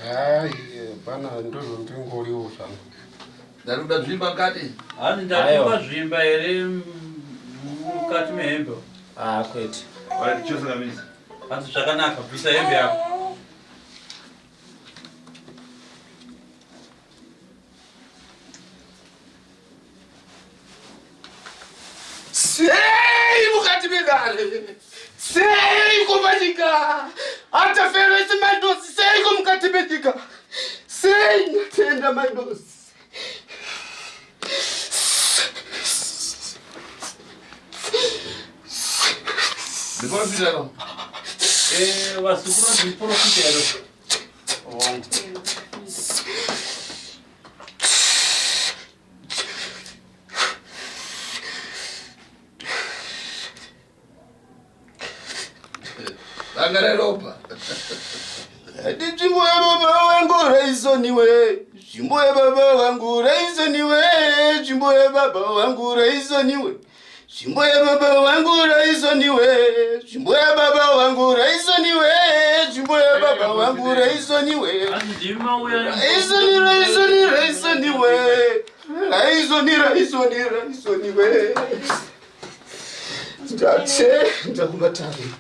Hai, pana ndozvo ndingoriwo zvano. Ndaruda zvimba kati. Hani ndakupa zvimba ere mukati mehembe. Kwete. Wali chose kabisa. Hanzi zvakanaka bvisa hembe yako. Sei mukati megare. Sei kumanika. Hata fero isi mandosi sei kumukati medika. Sei natenda mandosi. Ndipofita no. Wasukura ndiprofita ero. Angare ropa. Ndijimbo ya baba wangu raisoniwe. Jimbo ya baba wangu raisoniwe. Jimbo ya baba wangu raisoniwe. Jimbo ya baba wangu raisoniwe. Jimbo ya baba wangu raisoniwe. Jimbo ya baba wangu raisoniwe. Raisoniwe. Ndache ndakubatani.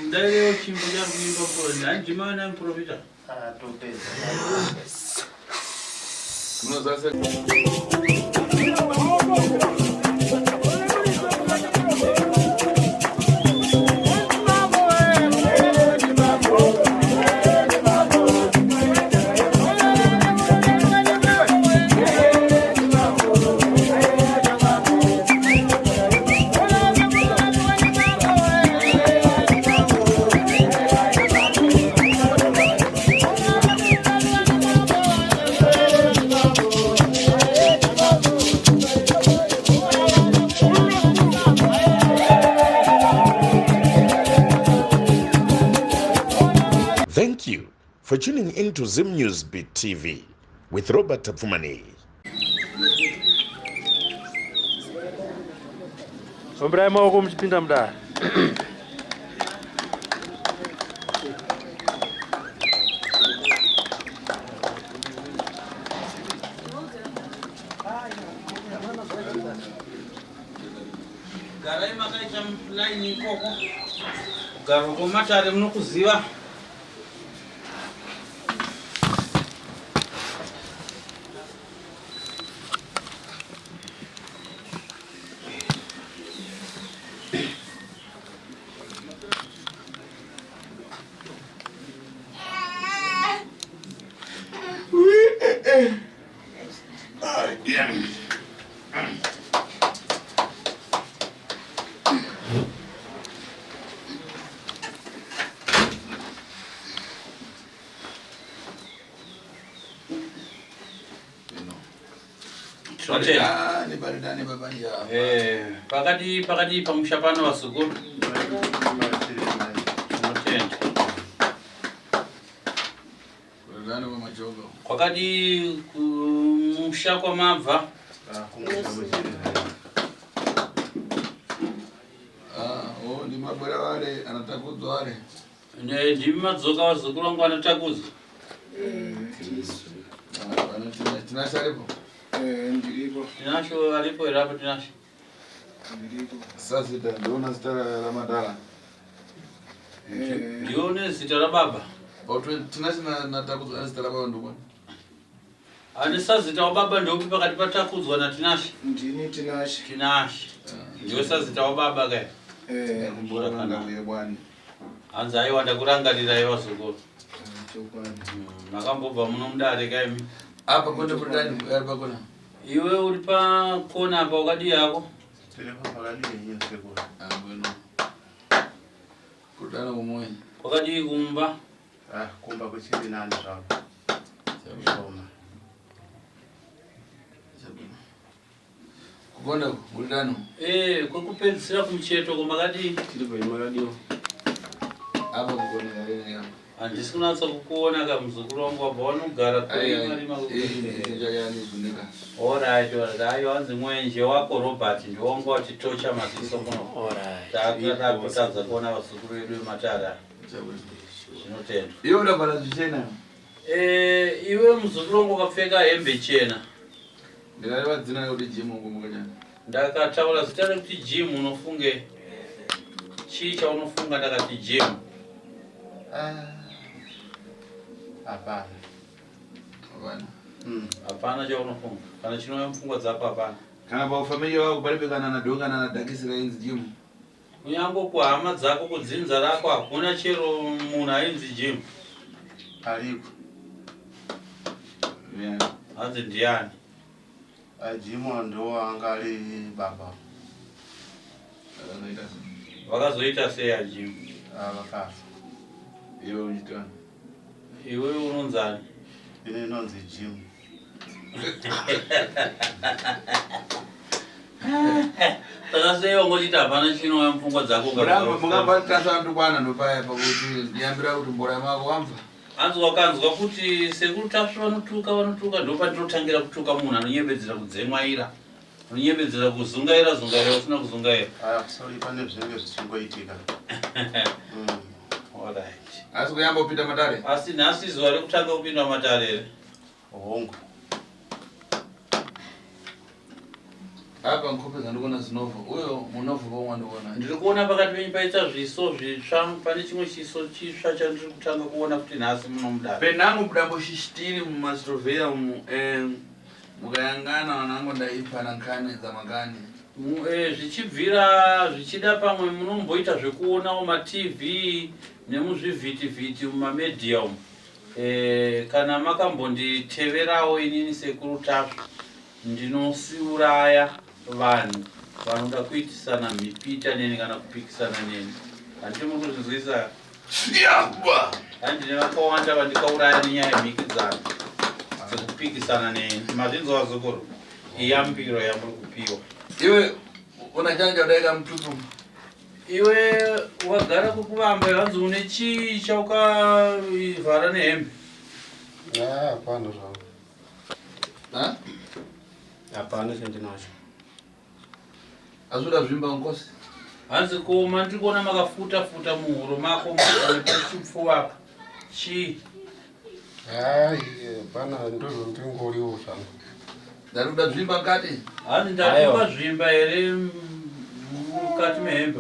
Ndayo chimbuja kuimba kwa njimana mprofita. Topeza. Munozase. Thank you for tuning in to Zim News Beat TV with Robert Tapfumani. Ombrai maoko mchipinda mda. Garai makaita line ikoko. Garo komatare munokuziva. Baridani babanja. Pakati pamushapano wasukuru. Baridani wamachogo. Kwakati kumusha kwa mabva. Ndi mabwera wale anatakudzwa wale. Ndi madzoka wasukuru wangu anatakudzwa. Tinasharipo. Ndiripo. Tinasho alipo irapo tinasho. Ndiripo. Sasa ndona zita la madala. Ndione zita la baba. Tinashina natakudzwa zita la baba ndubona. Ani sasa zita wa baba ndio pakati patakudzwa na tinasho. Ndini tinasho. Tinasho. Ndio sasa zita wa baba gae. Mbora kanda kuye bwana. Anza ayi wanda kurangalira iwa sukuru. Chokwadi. Makambobva muno mudare kaimi. Apa konde kudani apa kona. Iwe uri pa kona apa wakadi yako? Telefoni pakali yenye sekura. Bueno. Kudana kumoya. Wakadi kumba? Kumba kuchini nani zvapo. Soma. Kukonda kudano. Kwekupedzisira kumucheto komakadi. Tiri kwemakadiwo. Apa kukona yale yako. Handisi kunatsa kukuona kamuzukuru wangu wabva wanogara kuimarima. Alright. Ayo hanzi mwenje wako Robert ndio wangu wachitocha maziso muno. Alright. Takatadza kuona vasukuru vedu vematara. Zvinotendwa. Iyo ndabala zvichena. Iwe muzukuru wakapfeka hembe chena. Ndikaiva dzina kuti gym ukumbuka chani. Ndakataura zita rekuti gym unofunge chii chaunofunga ndakati gym. Hapana. Hapana. Hapana chaunofunga. Kana chinouya mupfungwa dzako hapana. Kana paufamilia wako paripekana nadhoka nanadhakisira inzi gym. Kunyange kuhama dzako kudzinza rako hakuna chero munhu ainzi gym. Ariko. Hanzi ndiani? Jimo ndo anga ari baba. Vakazoita sei agym? Vakafa. Iwe uchitani? Iwe unonzani? Ine nonzi gym. Takaseiwa ngochiti hapana chinouya mupfungwa dzako. Mungapatasa ndokwana ndopaya pakuti ndiyambira kuti mbora mako wamva. Hanzi wakanzwa kuti sekuru tasvi vanotuka ndopandinotangira kutuka munhu anonyembedzera kudzemwaira. Unonyembedzera kuzungaira usina kuzungaira. Sorry, pane zvinenge zvichingoitika. Alright. Asi kuyamba kupinda matare? Asi nhasi zuva rekutanga kupinda matare. Hongu. Apa nkhope dzandikuona zinovha. Uyo munovha pomwe ndikuona. Ndiri kuona pakati penyu paita zviso zvitsva, pane chimwe chiso chitsva chandiri kutanga kuona kuti nhasi munomudaro. Penangu mudambo shishitiri mumastroveya umu mukayangana wanangu ndaipana nkhani dzamagani. Zvichibvira zvichida pamwe munomboita zvekuonawo maTV nemuzvivhitivhiti mumamedia umu. Kana makambonditeverawo inini sekuru tasvi ndinosiuraya vanhu vanoda kuitisana mhipita neni kana kupikisana neni. Handiti muri kuzvizwisa? Handine vakawanda vandikauraya nenyaya yemhikidzano dzekupikisana neni. Mazvinzwa zukuru? Iyambiro yamuri kupiwa. Iwe unachanja udaika mtutu? Iwe wagara kukuvamba hanzi une chii chaukavhara nehembe? Hapana zvangu. Ha? Hapana chandinacho. Asuda zvimba nkosi? Hanzi koma ndiri kuona makafuta muhuro mako nepachipfuva apa. Chii? Hapana ndozvo ndingoriwo zvangu. Ndaruda zvimba mukati? Hanzi ndatuka zvimba here mukati mehembe?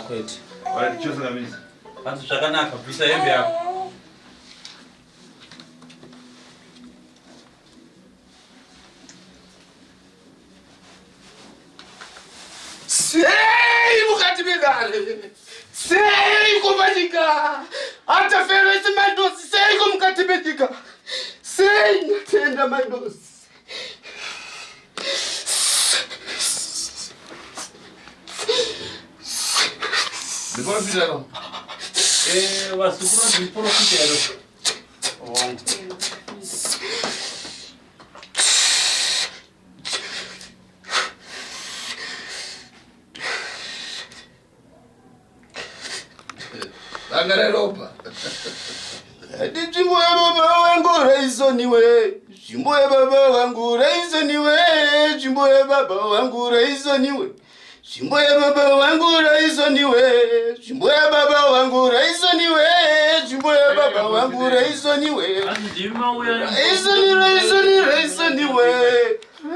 Kwete. Watichosangamisa. Hanzi zvakanaka, bvisa hembe yako. Sei mukati megare. Sei kumanyika. Hata fero isi mandosi. Sei kumukati megika. Sei natenda mandosi. Ndikona pitaro? Wasukura ndiprofita here. Angare ropa. Nzvimbo yababa wangu raizoniwe. Nzvimbo yababa wangu raizoniwe. Nzvimbo yababa wangu raizoniwe. Nzvimbo yababa wangu raizoniwe. Nzvimbo yababa wangu raizoniwe. Nzvimbo yababa wangu raizoniwe.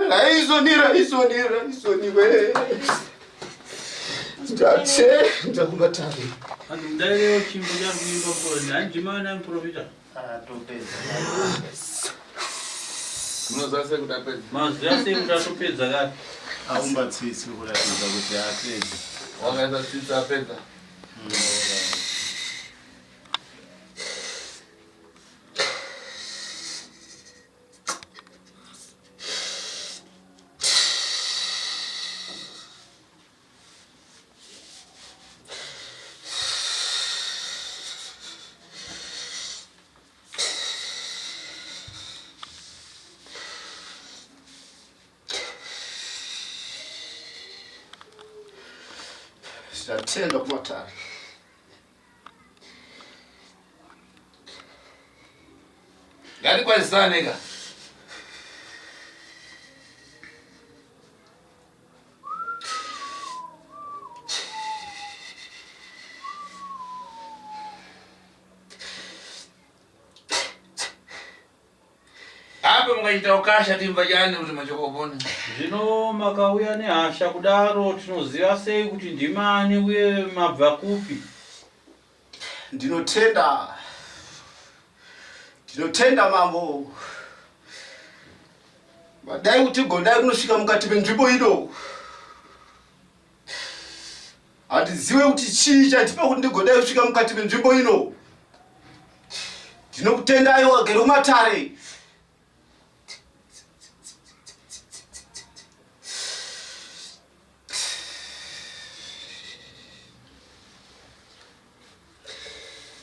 Raizoniwe. Ndakumatari. Hanzi mudairiwo chimbo chakuimba pona. Handima nani profita? Topedza. Munoziva sei kuti apedza? Maziva sei kuti atopedza kati? Aumbatsitsi kuratidza kuti apedza. Wakaisa tsitsi apedza? Ndatenda kumatari. Ngatikwazisane ka. mungaita ukasha timva jani kuti machokoponi. Zvino makauya nehasha kudaro tinoziva sei kuti ndimani uye mabva kupi? Ndinotenda mambo. Dai kuti godai kunosvika mukati penzvimbo ino. Handizive kuti chii chatipa kuti ndigodai kusvika mukati penzvimbo ino. Ndinokutendai wagere mumatare.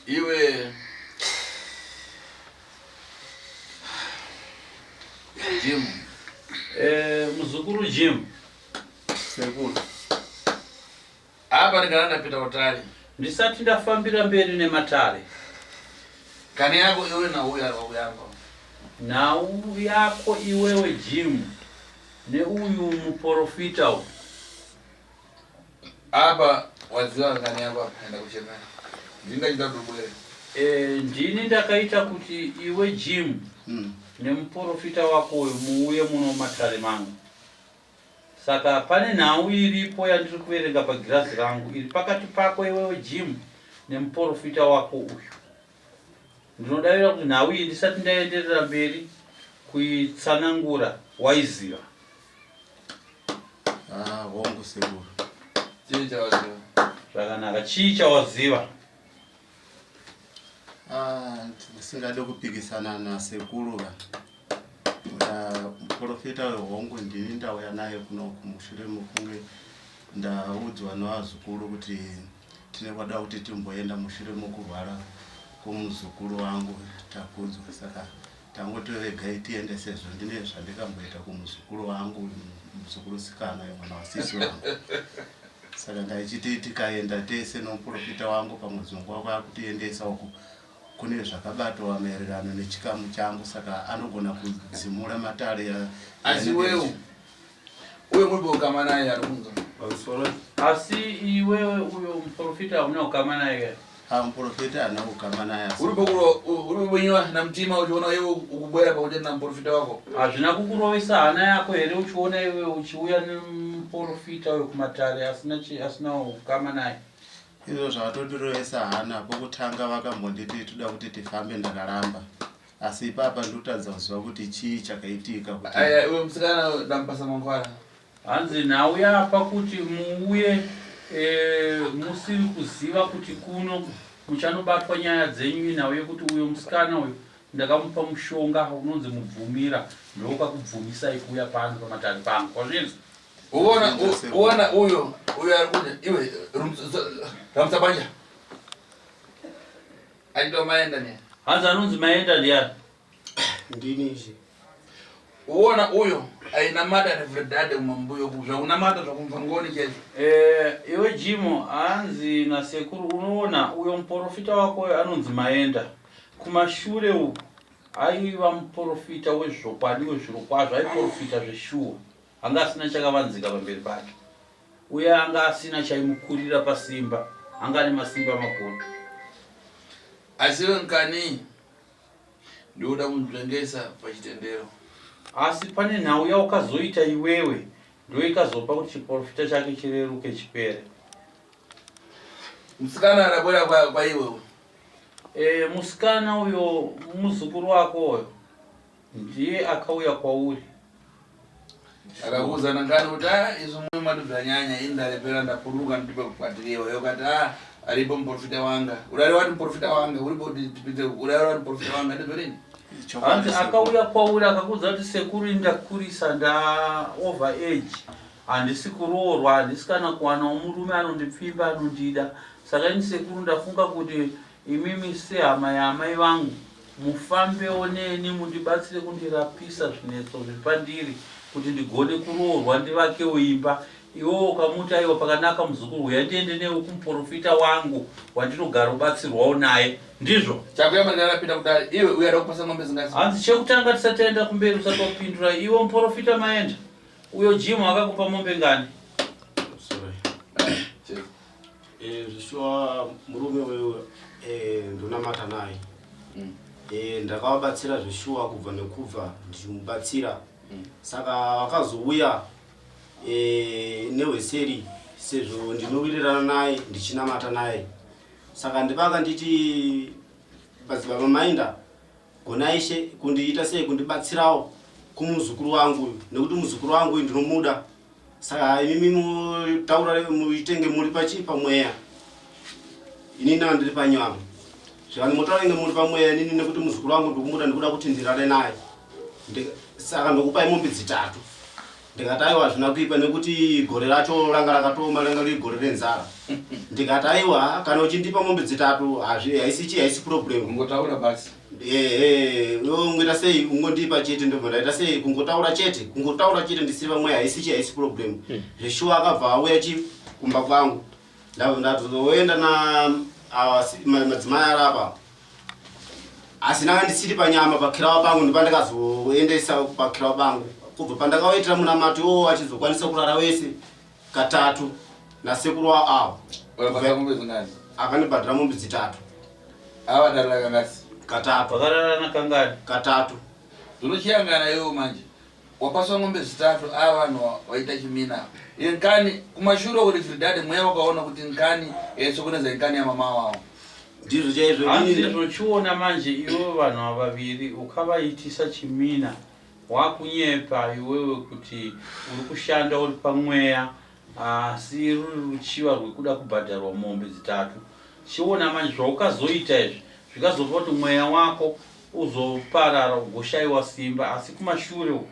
Iwe Jim. Muzukuru Jim. Sekuru. Apa ndikana ndapita kutali. Ndisati ndafambira mberi nematare. Kani yako iwe na uya yako. Nau yako iwewe Jim. Ne uyu muprofita. Apa waziwa kani yako aenda kucheza. Ndingaita kubwere. Ndini ndakaita kuti iwe Jim. Nemuprofita wako muuye muno matare mangu. Saka pane nhau iripo yandiri kuverenga pagirazi rangu iri pakati pako iwewe Jim nemuprofita wako uyu. Ndinodavira kuti nhau iyi ndisati ndaenderera mberi kuitsanangura waiziva. Hongu sekuru. Chii chawaziva? Zvakanaka, chii chawaziva? Ndisingade kupikisana nasekuru. Muprofita wehongu ndini ndauya naye kuno kumushure mukunge ndaudzwa nevazukuru kuti tine kwada kuti timboenda mushure mukurwara kumuzukuru wangu takudzwa. Saka tangotoregai tiende sezvo ndine zvandikamboita kumuzukuru wangu, muzukuru sikana mwana wasisi wangu. Saka ndaichiti tikaenda tese nomuprofita wangu pamuzungu wako akutiendesa uku kune zvakabatwa maererano nechikamu changu, saka anogona kudzimura matare ya asi wewe muri bokama naye arikunzo. Asi iwewe uyo muprofita una ukama naye? Muprofita ana ukama naye. Uri bonywa na mtima uchiona wewe ukubwera pamoja na muprofita wako. Hazvina kukurovesa hana yako here uchiona iwe uchiuya nemuprofita uyo kumatare asina ukama naye? Izvo zvatotirovesa hana. Pokutanga vakambonditi toda kuti tifambe ndakaramba. Asi ipapa ndotadza kuziva kuti chii chakaitika kuti uyo musikana ndampasa mangwana. Hanzi nhau yapa kuti muuye musiri kuziva kuti kuno muchanobatwa nyaya dzenyu nhau yekuti uyo musikana uyo ndakamupa mushonga unonzi mubvumira ndokakubvumisai kuuya pano pamatare pangu. Kwazvinzi? Uona uyo arikuja iwe ramsa banja. Aito maenda ni. Hanzi anonzi maenda ndiani? Ndini ichi. Uona uyo aina mata refredade umambuyo kuzva una mata zvakumva ngoni checho. Iwe Jimo hanzi na sekuru unoona uyo muprofita wako anonzi maenda. Kumashure uku aiva muprofita wezvokwadi wezviro kwazvo, aiprofita zveshuwa. Anga asina chakavanzika pamberi pake. Uye anga asina chaimukurira pasimba. Anga ane masimba makuru. Asiwe nkani ndoda kumutengesa pachitendero. Asi pane nhau yaukazoita iwewe ndio ikazopa kuti chiprofita chake chireruke chipere. Musikana arabwera kwa iwe. Musikana uyo muzukuru wako uyo ndiye akauya kwauri. Akakuza nangani kuti izvo mwe madubvanyanya indalepera ndapuruka ndipe kukwatiriwa. Yokati aripo muprofita wanga. Urari wati muprofita wanga uripo tipite urari wati muprofita wanga ndizvorini? Hanzi akauya kwauri akakuudza kuti sekuru ndakurisa over age. Handisi kuroorwa, handisi kana kuwana murume anondipfimba anondida. Saka ini sekuru ndafunga kuti imimi sehama yaamai vangu mufambewo neni mundibatsire kundirapisa zvinetso zviri pandiri kuti ndigone kuroorwa ndivakewo imba. Iwo ukamuti aiwa pakanaka muzukuru uya ndiende newe kumuprofita wangu wandinogara kubatsirwawo naye. Ndizvo chakuyamba ndinarapita kudai iwe uyada kupasa ng'ombe zingazi. Hanzi chekutanga tisataenda kumberi usati wapindura iwe muprofita maenda. Uyo Jim akakupa mombe ngani? Zvishuwa murume wewe ndonamata naye. ndakawabatsira zvishuwa kubva nekubva ndichimubatsira saka wakazouya neweseri sezvo ndinowirirana naye ndichinamata naye saka ndipaka nditi baba Mainda gonaishe kundiita sei kundibatsirawo kumuzukuru wangu nekuti muzukuru wangu ndinomuda saka imimi mutaura muitenge muri pamweya inini andiri panyama zvani mutaurenge muri pamweya inini nekuti muzukuru wangu ndikumuda ndikuda kuti ndirare naye saka ndokupai mombe 3 ndikati aiwa hazvina kuipa nekuti gore racho ranga rakatoma ranga riri gore renzara ndikati aiwa kana uchindipa mombe 3 haisi problem kungotaura basi ngoita sei ungondipa chete ndobva sei kungotaura chete ndisiri pamweya haisi problem zveshuwa akabva auya kumba kwangu ndatozoenda na madzimai arapa asi ndanga ndisiri panyama pakirawa pangu ndipandikazoendesa pakirawa pangu kubva pandakawaitira munamato achizokwanisa kurara wese katatu nasekuru avo akandibhadhira mombe 3 avadarira kangasi katatu vakararana kangani katatu zvinochiyangana iwo manje wapaswa ng'ombe 3 ava vanhu waita chimina inkani kumashure kuti Fridade mweya wakaona kuti nkani yaitsokoneza inkani ya mama wavo ndizvo chaizvo hanzi zvinochiona manje ivo vanhu vaviri ukavaitisa chimina wakunyepa iwewe kuti uri kushanda uri pamweya asi ruri ruchiva rwekuda kubhadharwa mombe 3 chiona manje zvaukazoita izvi zvikazopa kuti mweya wako uzoparara ugoshayiwa simba asi kumashure uku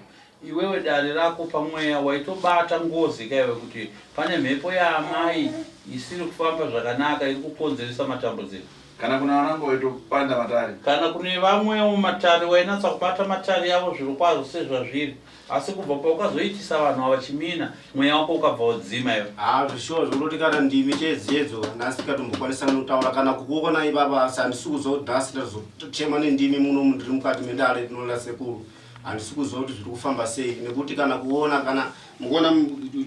iwewe dare rako pamweya waitobata ngozi kaiwe kuti pane mhepo yaamai isiri kufamba zvakanaka iri kukonzeresa matambudziko kana kuna vanango waitopanda matare kana kune vamwewo matare wainatsa kubata matare yavo zviro kwazvo sezvazviri asi kubva paukazoitisa vanhu ava chimina mweya wako ukabva udzima iwe zvishuwa zvokuti kana ndimi chedziyedzo nhasi tikatombokwanisa kutaura kana kukuona ipapa asi handisi kuziva kuti nhasi ndazochema nendimi muno ndiri mukati mendare tinoona sekuru handisi kuziva kuti zviri kufamba sei nekuti kana kuona kana mukuona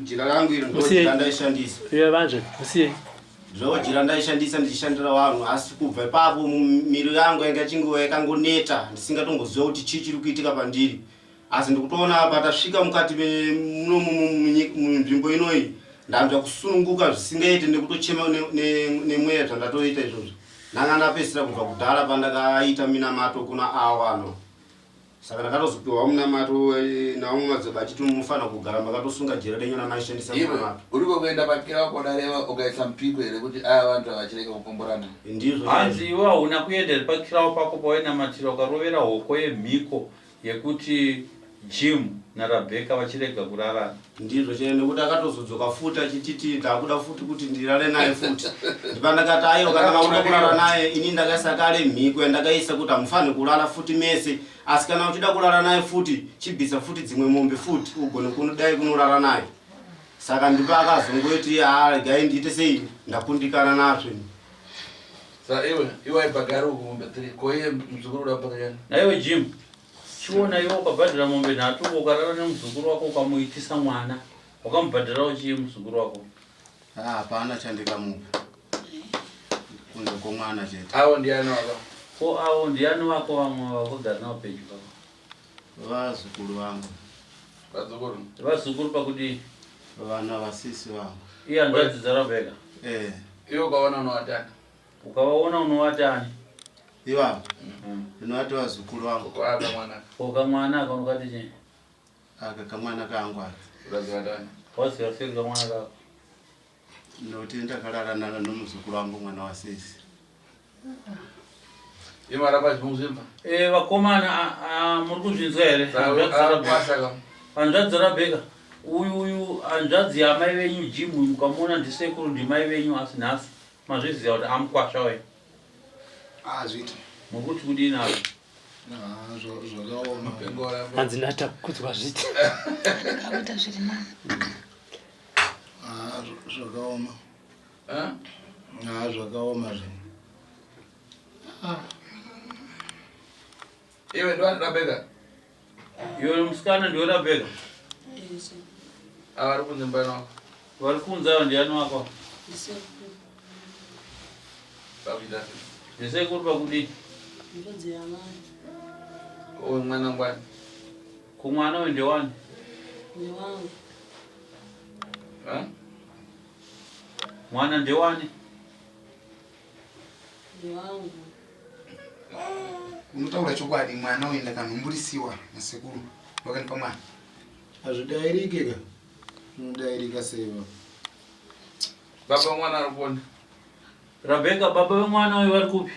jira rangu iri ndojira ndaishandisa zvojira ndaishandisa ndichishandira vanhu asi kubva ipapo miri yangu yanga chinguva yakangoneta ndisingatongoziva kuti chii chiri kuitika pandiri asi ndikutoona patasvika mukati munzvimbo inoyi ndamva kusununguka zvisingaite nekutochema nemweya zvandatoita izvozvo ndanga ndapedzisira kubva kudhara pandakaita minamato kuna avo vanhu saka ndakatozopiwa munamato naumwe madzibaba achiti munofanira kugara makatosunga jira renyu namaishandisa munamato uriko kuenda pakira wako dareva ukaisa mpiko here kuti aya vantu avachireka kupomborana ndizvo hanzi iwe hauna kuendera pakirawo pako pawainamatira ukarovera hoko yemhiko yekuti Jim naRabeka vachirega kurarana ndizvo chene nekuti akatozodzoka futi achititi ndakuda futi kuti ndirare naye futi ndipandakati aiwa kana makuda kurara naye ini ndakaisa kale mhiko yandakaisa kuti hamufaniri kurara futi mese asi kana uchida kurara naye futi chibvisa futi dzimwe mombe futi ugone kunodai kunorara naye saka ndipo akazongoti regai ndiite sei ndakundikana nazvo sa iwe aibhagari uku mombe 3 koiye muzukuru udapakayani naiwe Jim chiona iwe ukabhadhira mombe 3 ukarara nemuzukuru wako ukamuitisa mwana wakamubhadhirawo chii muzukuru wako hapana chandikamupa kunze kwomwana chete avo ndiani wako ko avo ndiani wako vamwe vakugara navo pedyo pako vazukuru vangu vazukuru vazukuru pakuti vana vasisi vangu iye hanzvadzi dzaRabeka iwe ukaona unowatani ukavaona unowatani ivavo ndinowati vazukuru vangu ukoaka mwana ukamwana kaunokati chii aka kamwana kangu aka urazivatani waziva sei kamwana kako nokuti ndakararana nomuzukuru wangu mwana wasisi imarapa zvimuzvimba vakomana muri kuzvinzwa here hanzvadzi dzaRabeka uyu hanzvadzi yamai venyu Jim mukamuona ndisekuru ndimai venyu asi nhasi mazviziva kuti amukwasha we azvita mukuti kudini avo zvakaoma hanzi ndatakudzwa zviti akaita zviri nani zvakaoma zvakaoma zvinhu iwe ndiwani Rabeka iwe musikana ndiwe Rabeka avari kunze mbani wako vari kunze avo ndiani wako pakuita ndisekuru pakudini Ndodzi yamai. Uyu mwana ngwani. Kumwana we ndewani? Ndewangu. Ha? Mwana ndewani? Ndewangu. Unotaura chokwadi mwana uenda kanhumbulisiwa nasekuru wakanipa mwana azvidairike unodairika seiwa Baba mwana ariponi. Rebecca, baba wemwana uyu vari kupi?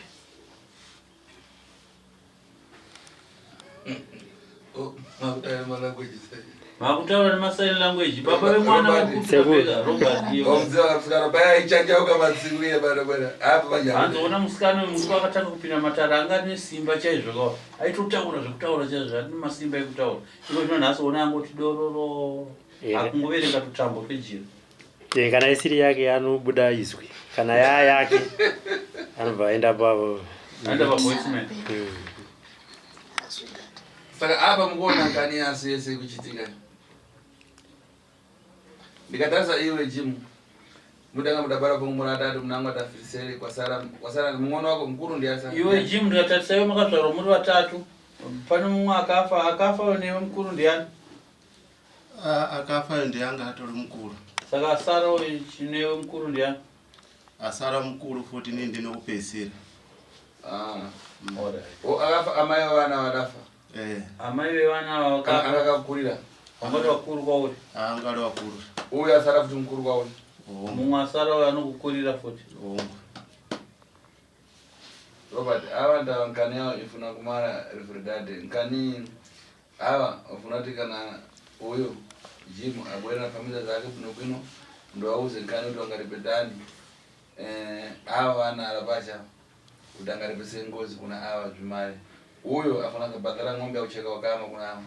Makutaura nemasign language. Baba wemwana vari kupi Rebecca? Robert ndiye. Omziwa kafusikana baya ichachauka madzimuye bana. Apa banya. Anzoona musikana wemuntu akatanga kupinda matara anga nesimba chaizvo kawa. Aitotaura zvekutaura chaizvo ane masimba ekutaura. Ino zvino nhasi ona angoti dororo. Akungoverenga tutambo twejira. Kana isiri yake anobuda izwi. Kana yake anobva aenda pavo. Aenda pa voicemail. Saka apa mukuona nkani yasi yese kuchitika. Ndikatarisa iwe Jim. Mudanga mudabara kwa mwana atatu mnangu atafirisere kwa sara mwana wako mkuru ndiye asa. Iwe Jim ndikatarisa iwe makazvarwa muri vatatu. Pane mumwe akafa newe mkuru ndiani? akafa ndiyanga atori mukuru. Saka asara newe mkuru ndiani? Asara mukuru futi ndinokupesera. Akafa amai vana wadafa. Amai vevana wakafa akakurira. Angari wakuru kwauri? Angari wakuru. Uyu asara futi mukuru kwauri. Mumwe asara uyu anokukurira futi. Robert, awa nda nkani yao ifuna kumara refredade. Nkani awa ufuna tikana uyu Jim abwera na familia zake kuno ndo auze nkani uto angaripetani. Awa wana alabasha utangaripese ngozi kuna awa jumari. Uyo afuna kabadala ngombe au cheka wakama kuna awa.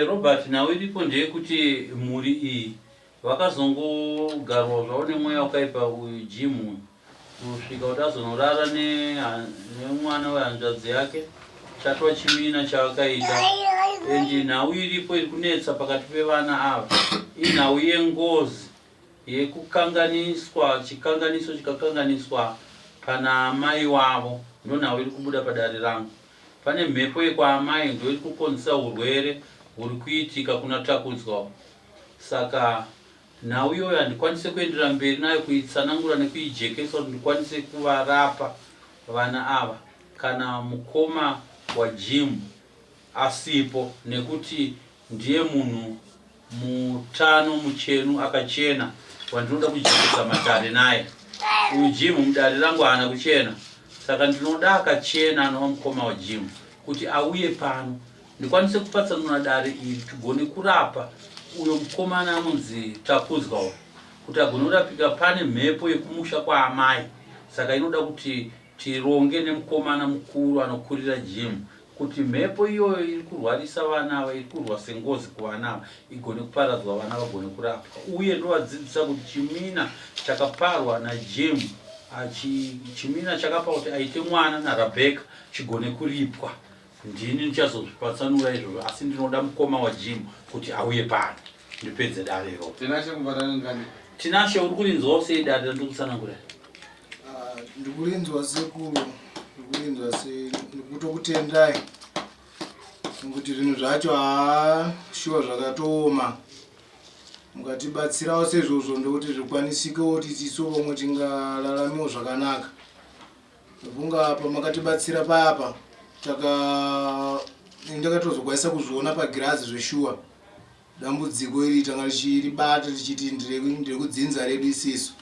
Robert, na wilipo ndiye kuti muri iyi vakazongogarwa zvaone mweya wakaipa uyu Jim kusvika kuti azonorara nemwana wehanzvadzi yake chatwa chimina chavakaita. Nhau iripo iri kunetsa pakati pevana ava inhau yengozi yekukanganiswa, chikanganiso chikakanganiswa pana amai wavo. Ndo nhau iri kubuda padare rangu. Pane mhepo yekwaamai ndo iri kukonzesa urwere huri kuitika kuna takudzwa. Saka nhau iyoyo handikwanise kuendera mberi nayo kuitsanangura nekuijekesa kuti ndikwanise kuvarapa vana ava kana mukoma wa Jim asipo, nekuti ndiye munhu mutano muchenu akachena wandinoda kujekesa matare naye. Uyu Jim mudare rangu haana kuchena, saka ndinoda akachena anova mukoma wa Jim kuti auye pano ndikwanise kupatsanura dare iri tigone kurapa uyo mukomana anonzi Takudzwa kuti agone kurapika. Pane mhepo yekumusha kwa amai, saka inoda kuti tironge nemukomana mukuru anokurira Jim kuti mhepo iyoyo iri kurwarisa vana ava, iri kurwa sengozi kuvana ava, igone kuparadzwa vana vagone kurapwa. Uye ndovadzidzisa kuti chimina chakaparwa naJim, chimina chakapa kuti aite mwana naRebecca chigone kuripwa. Ndini ndichazozvipatsanura izvozvo, asi ndinoda mukoma wa Jim kuti auye pano ndipedze dare iro. Tinashe kumbana ngani? Tinashe uri kurinzwawo sei dare randikutsanangura? Ndikurinzwa sekuru, ndikurinzwa ndikutokutendai nekuti zvinhu zvacho shuwa zvakatooma. Mukatibatsirawo sezvozvo ndokuti zvikwanisikewo kuti tiso vamwe tingararamiwo zvakanaka. Nekunga pamakatibatsira payapa ndakatozokwanisa kuzviona pagirazi zveshuwa dambudziko iri tanga richiribata tichiti ndiri kudzinza redu isiso,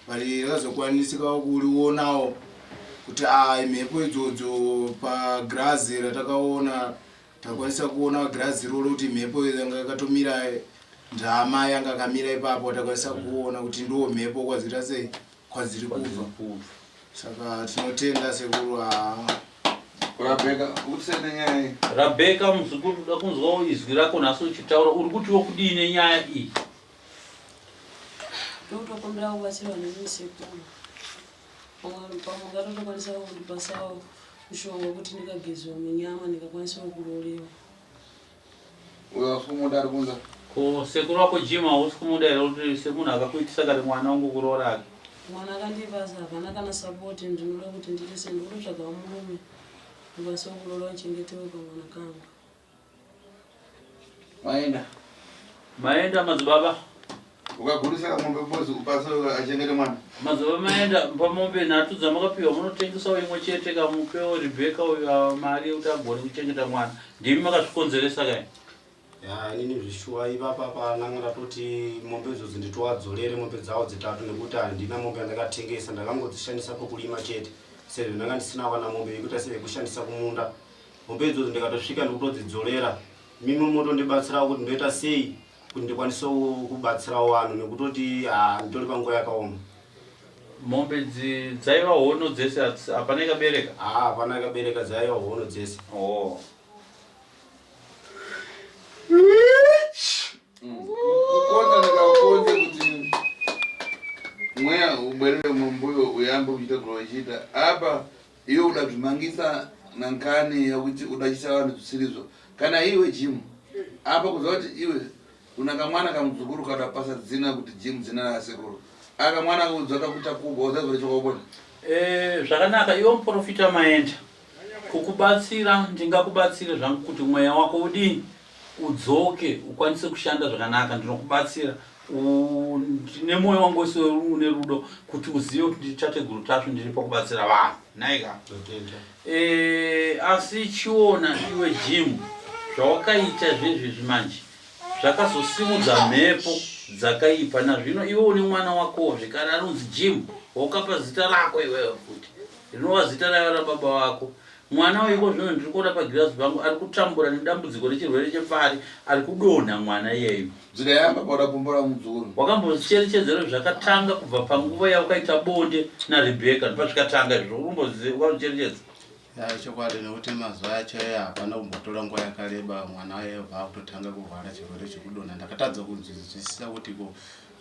bali rakazokwanisikawo kurionawo kuti mhepo idzodzo pagirazi ratakaona takwanisa kuona girazi rolo kuti mhepo yanga yakatomira ndama yanga akamira ipapo, takwanisa kuona kuti ndo mhepo kwazira sei kwaziri kubva. Saka tinotenda sekuru. Rebecca, muzukuru kuda kunzwawo izwi rako nhasi uchitaura, uri kuti wokudii nenyaya iyi? Ndokutokumbira kubatsirwa nemi sekuru. Pamungatotokwanisa kundipasawo mushonga wekuti ndikagezwa nenyama ndikakwanisa kurolewa. Uyo kumuda ari kunza? Ko sekuru wako Jim hausi kumuda here kuti semunhu akakuitisa kare mwana wangu kuroora ake? Mwana akandipasa hapana kana sapoti, ndinoda kuti ndiite sendikutotsvaga murume ndikwanisa kulola nchengetewe pamwana kangu. Maenda madzibaba. Ukagurisa ng'ombe bozi upasa achengete mwana. Madzibaba maenda pamombe nhatu dzamakapiwa munotengesawo imwe chete kamupewo Rebecca uyo mari yekuti agone kuchengeta mwana. Ndimi makazvikonzeresa kai? Ya inini zvishuwa ivapa pananga toti mombe idzo nditowadzorere mombe dzawo dzitatu nekuti handina mombe yandakatengesa ndakangodzishandisa pokulima chete. Sezvo ndanga ndisina wana mombe yekuti aseve kushandisa kumunda. Mombe idzo ndikatosvika ndikutodzidzorera. Mimi motondibatsirawo kuti ndoita sei kuti ndikwanise kubatsirawo vanhu nekutoti nditori panguva yakaoma. Mombe dzaiva hono dzese hapana ikabereka? Hapana ikabereka, dzaiva hono dzese. Kukonza ndakakonze kuti mweya ubwerere mumbuyo uyambe kuchita kulochita apa iwe udazvimangisa nankani yakuti udachisa vanhu zvisirizo kana iwe Jimu apa kuziva kuti iwe una kamwana kamudzukuru katapasa dzina kuti Jimu dzina rasekuru aka mwana kudzaka kuita kubva uzazore chokobona. Zvakanaka iwe muprofita Maenda kukubatsira ndingakubatsira zvangu kuti mweya wako udini udzoke ukwanise kushanda zvakanaka. Ndinokubatsira ndine mwoyo wangu wese une rudo kuti uzive kuti ndichateguru tacho ndiri pakubatsira vanhu naika. Asi chiona iwe Jimu zvawakaita zvezvezvi manje zvakazosimudza mhepo dzakaipa. Nazvino iwe une mwana wako zvekare anonzi Jimu wakapa zita rako iwewe futi rinova zita raiva rababa wako. Mwana wako zvino ndiri kuona pagirazi pangu ari kutambura nedambudziko rechirwere chepfari, ari kudonha mwana iyeyo. Zvidayamba pauda kumbora mudzukuru. Wakambocherechedzera zvakatanga kubva panguva yawakaita bonde naRebecca ndopazvikatanga izvo. Wakambocherechedza? Chokwadi nekuti mazuva acho hapana kumbotora nguva yakareba mwana wayebva akutotanga kurwara chirwere chekudonha. Ndakatadza kunzwisisa kuti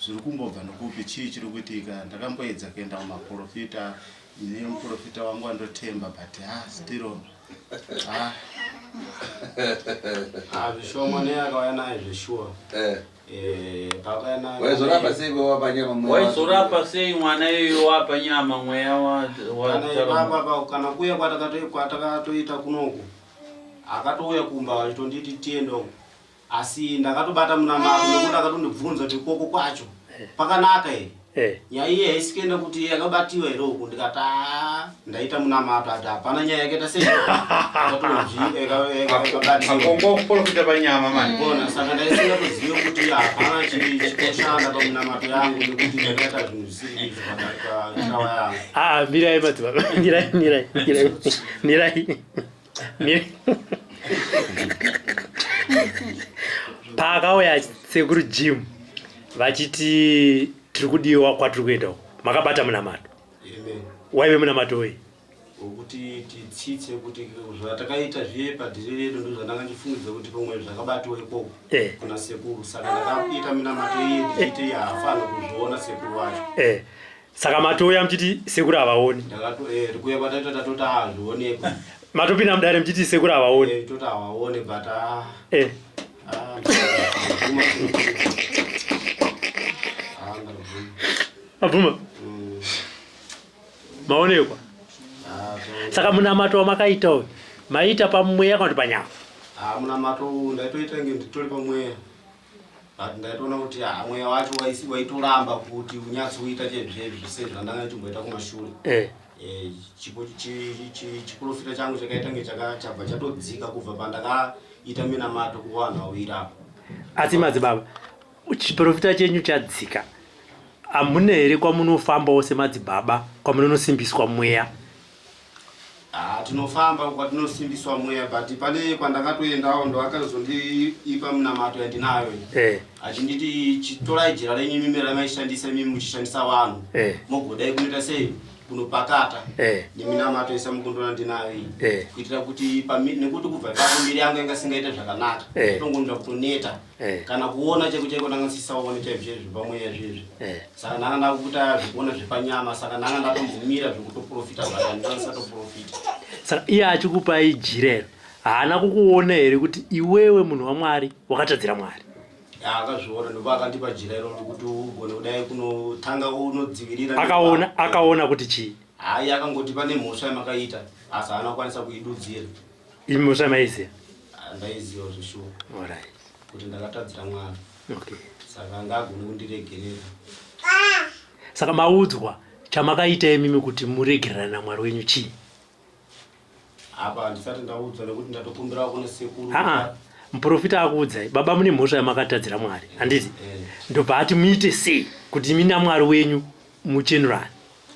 zviri kumbobva nekupi, chii chiri kuitika. Ndakamboedza kuenda kumaprofita, ine muprofita wangu andotemba but still zvishoma neakauya naye zveshuwa. Waizorapa sei wapanyama mweya? Waizorapa sei mwana iyoyo wapanyama mweya wa kana kuya kwatakatoita kunoku akatouya kumba achitonditi tiende uko, asi ndakatobata munamato nekuti akatondibvunza kuti koko kwacho pakanaka here. Nyaya iyi haisikuenda kuti yakabatiwa here uku. Ndikati ndaita munamato ati hapana nyaya yakaita sei kuprofita panyama mani. Saka ndaisinga kuziva kuti hapana chikushanda pamunamato yangu nekuti ndakaita zvinhu zvisiri izvo pachawa yangu. Mirai madzibaba, mirai. Paakauya sekuru Jimu vachiti tiri kudiwa kwatiri kuenda uko, makabata munamato. Waive munamato wei? Wokuti titsitse kuti zvatakaita zviye padhiri redu ndozvandanga ndichifungidza kuti pomwe zvakabatiwa ikoko kuna sekuru. Saka ndakaita munamato iye ndichiti hafana kuzviona sekuru wacho. Saka matouya muchiti sekuru havaoni. Rikuya kwataita tatoti hazvionekwa. Matopinda mudare muchiti sekuru havaoni. Toti havaoni but abvuma maonekwa. Saka munamato wamakaita uyu maita pamweya kana kuti panyama? Munamato ndaitoita nge nditori pamweya but ndaitoona kuti mweya wacho waitoramba kuti unyatsoita chezvezvi sezvandanga ndichimboita kumashure. Chiprofita changu chakaita nge chabva chatodzika kubva pandakaita minamato kuvanhu vawirapo. Asi madzibaba, chiprofita chenyu chadzika, hamuna here kwamunofambawo semadzibaba kwamunosimbiswa mweya? Tinofamba kwatinosimbiswa mweya but pane kwandakatoendawo ndo akazondipa munamato yandinayo achinditi torai jira renyu mimi ramaishandisa mimi muchishandisa vanhu mogodai kunoita sei kunopakata neminamato isa mukundona ndinayo iyi kuitira kuti nekuti kubva ipapo miri yangu yanga isingaita zvakanaka tongonzva kutoneta kana kuona cheko ndangasisawone chaizvezvi pamweya zvezvi. Saka ndanga ndakuita zvikuona zvepanyama, saka ndanga ndatombomira zvekutoprofita but ndisatoprofita. Saka iye achikupai jirero haana kukuona here kuti iwewe munhu waMwari wakatadzira Mwari? Akazviona ndopa akandipa jirero kuti ugone kudai kunotanga unodzivirira. Akaona kuti chii? Hai akangoti pane mhosva yamakaita asa anokwanisa kuidudzira. Imi musamaizia? Ndaiziva zvishuwa. Alright. Kuti ndakatadzira Mwari. Okay. Saka ngagone kundiregerera. Saka maudzwa chamakaita imimi kuti muregererana naMwari wenyu chii? Apa ndisati ndaudzwa nekuti ndatokumbira kune sekuru. Muprofita akuudzai baba mune mhosva yamakatadzira Mwari handiti? Ndobva ati muite sei kuti imi naMwari wenyu muchenurane?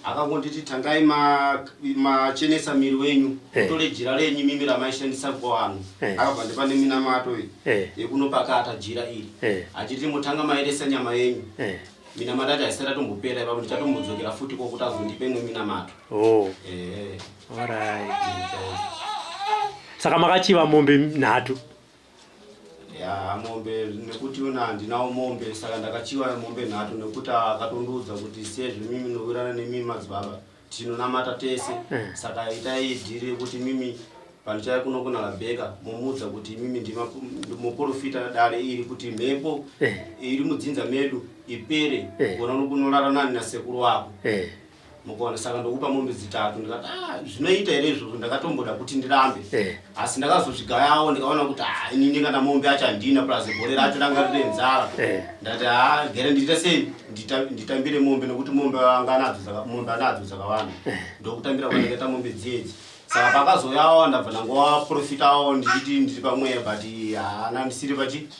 Akangonditi tangai machenesa miri wenyu kutore jira renyu mimi ramaishandisa kuvanhu. Akabva ndipane minamato yekunopakata jira iri achiti mutanga maeresa nyama yenyu. Minamato acho haisati atombopera ipapo ndichatombodzokera futi kokuti azondipe imwe minamato. Alright. Saka makachiva mombe 3? Ya mombe nekuti una ndinawo mombe saka ndakachiwa mombe 3 nekuti akatondoudza kuti sezvo mimi nowirana nemimi madzibaba tinonamata tese. Saka itai dhiri kuti mimi pandichaya kuno kuna Rabheka mumudza kuti mimi ndimoprofita dare iri kuti mhepo iri mudzinza medu ipere kuona nokunorara nani nasekuru wako. Mukaona saka ndokupa mombe 3 ndikati zvinoita here izvozvo ndakatomboda kuti ndirambe. Asi ndakazosvikayawo ndikaona kuti inini kana mombe acho handina plus gore racho ranga rine nzara. Ndati gere ndiite sei nditambire mombe nekuti mombe anadzo dzakawanda. Ndokutambira kwandaita mombe dziedzi. Saka pakazoyawo ndabva ndangowaprofitawo ndichiti ndiri pamweya but nandisiri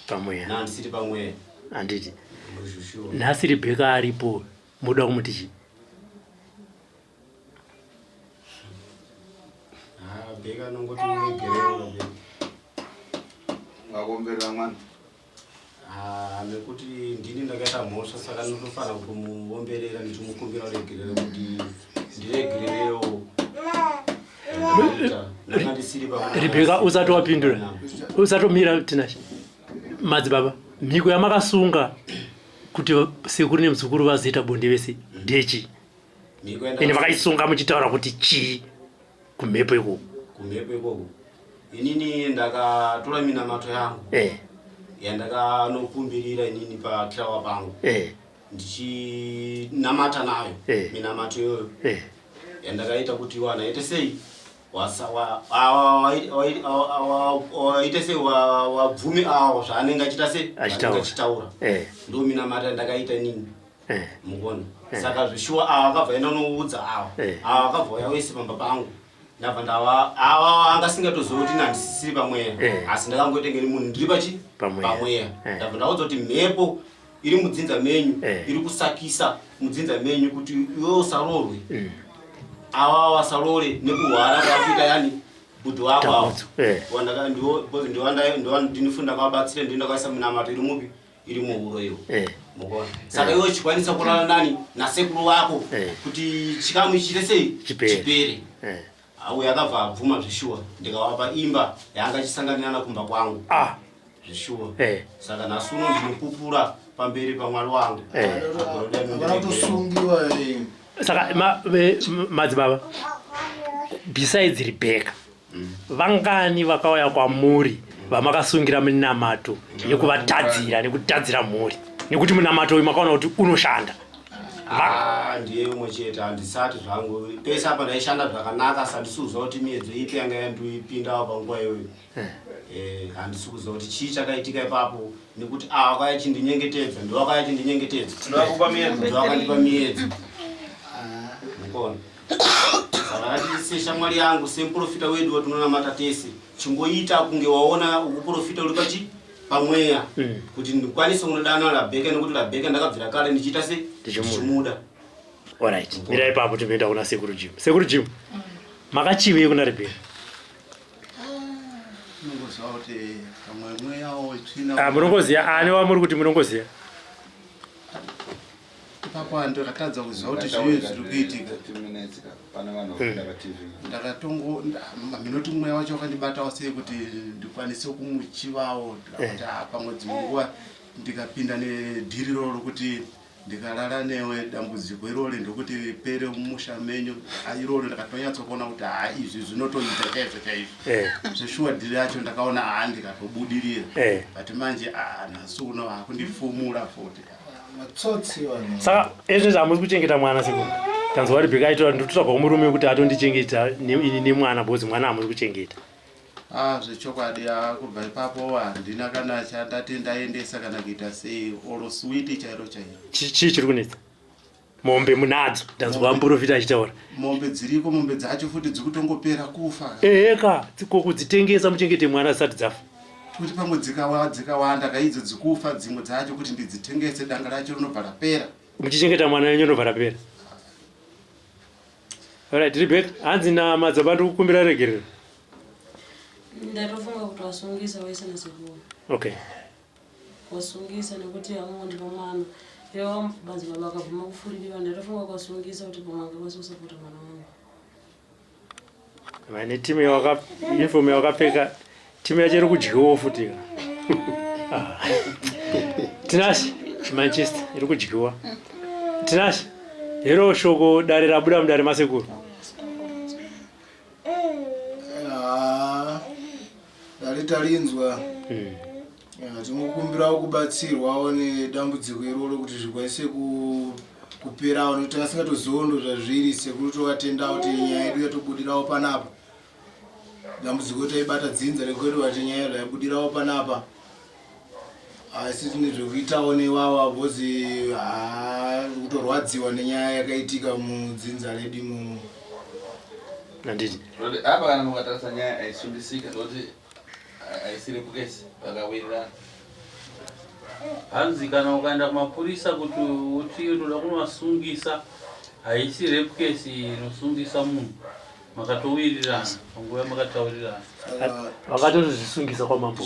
pamweya. Nandisiri pamweya. Handiti. Nhasi Rebheka aripo muda kumuti chii? Beka nongoti uregerero Beka. Ngakomberera mwana. Nekuti ndini ndakaita mhosva saka ndinofanira kumuomberera ndichimukumbira uregerero kuti ndiregererewo. Rebheka usati wapindura. Usatomira tinashe. Madzibaba, mhiko yamakasunga kuti sekuru nemuzukuru vazoita bonde vese ndechi? Ende vakaisunga muchitaura kuti chii kumhepo ikoko? Kumhepo ikoko inini ndakatora minamato yangu yandakanokumbirira inini pakirawa pangu ndichinamata nayo minamato iyoyo yandakaita kuti wanaite sei waite sei wabvume awo zvaanenge achitaura ndo minamato yandakaita nini mukona. Saka zvishuwa ava akabva enda noudza ava akabva uya wese pamba pangu ndabva ndava ava angasingatoziva kuti ndandisisiri pamweya asi ndakangotengeni munhu ndiri pamweya. Ndabva ndaudza kuti mhepo iri mudzinza menyu iri kusakisa mudzinza menyu kuti iwe usarorwe. Ava wasarore nekuhwara kwakuita yani budhi wako avo ndinifunda kwavabatsire ndindakaisa minamato iri mupi iri muhuro iwo. Saka iwe chikwanisa kurara nani nasekuru wako kuti chikamu ichite sei chipere. Auya akabva abvuma zvishuwa ndikavapa imba yanga achisanganirana kumba kwangu zvishuwa. Saka nasuno ndinopupura pamberi paMwari wangu. Saka madzibaba, besides Rebheka vangani vakauya kwamuri vamakasungira minamato nekuvatadzira nekutadzira mhuri nekuti munamato uyu makaona kuti unoshanda? Ndiye umwe chete handisati zvangu pese apa ndaishanda zvakanaka sandisi kuziva kuti miedzo ipi yanga yandoipinda panguva iyoyo. Handisi kuziva kuti chii chakaitika ipapo nekuti vakayachindinyengetedza ndovakayachindinyengetedza ndovakandipa miedzo mukona. Saka ati shamwari yangu semuprofita wedu watinonamata tese chingoita kunge waona uprofita uri pamweya kuti ndikwanise kunodana Rabheka nekuti Rabheka ndakabvira kare ndichiita se ndichimuda. Alright, mira ipapo timeenda kuna sekuru Jim. Sekuru Jim, makachivei kuna Rebheka? Munongoziva kuti kamwe mweya wetsvina. Munongoziva ani wamuri kuti munongoziva? Ipapo ndakatadza kuziva kuti zvinhu zviri kuitika. Minoti mweya wacho wakandibatawo sei kuti ndikwanise kumuchivawo kuti pamwe dzimwe nguva ndikapinda nedhiri roro kuti ndikarara newe dambudziko iroro ndokuti pere mumusha menyu iroro ndakatonyatsokuona kuti izvi zvinotoita chaizvo zveshuwa dhiri yacho ndakaona ndikatobudirira but manje nhasi uno akundifumura futi. Saka ezvo zvamusi kuchengeta mwana sekuru? tanzwa Rebecca aitwa ndotsvaka murume kuti atondichengeta nemwana bozi mwana amuri kuchengeta. Zvechokwadi kubva ipapo handina kana chandati ndaendesa kana kuita sei oro switi chairo chairo. Chii chiri kunetsa? Mombe munadzo tanzwa muprofita achitaura. Mombe dziriko, mombe dzacho futi dzikutongopera kufa. Eka kudzitengesa muchengete mwana zisati dzafa. Kuti pamwe dzikawanda kaidzo dzikufa dzimwe dzacho kuti ndidzitengese danga racho rinobva rapera. Muchichengeta mwana wenyu rinobva rapera. Alright, Rebecca, hanzi namadzabva ndikukumbira regerero. Ndatofunga kuti wasungisa waisana sekuru. Okay. Wasungisa nekuti akungondipa mwana. Leo bazi baba akabvuma kufuridiwa ndatofunga kwasungisa kuti pamanga kwasosapota mwana wangu. Vane timu uniform yakapfeka timu yacho iri kudyiwawo futi. Tinashe Manchester iri kudyiwa. Tinashe hero shoko dare rabuda mudare masekuru. Tarinzwa tinokumbirawo kubatsirwawo nedambudziko iroro kuti zvikwanise kuperawo nekuti asingatozondo zvazviri sekuru tovatendawo kuti nyaya yedu yatobudirawo panapa. Dambudziko taibata dzinza rekwedu kuti nyaya yedu yabudirawo panapa. Asi tine zvekuitawo newawa bhozi kutorwadziwa nenyaya yakaitika mudzinza redu mu. Nanditi. Apa kana mukatarisa nyaya aisundisika noti aisire kukesi vakawirira. Hanzi kana ukaenda kumapurisa kuti unoda kunovasungisa haisi rape case inosungisa munhu makatowirirana panguva makataurirana. Vakatozvisungisa kwamambo.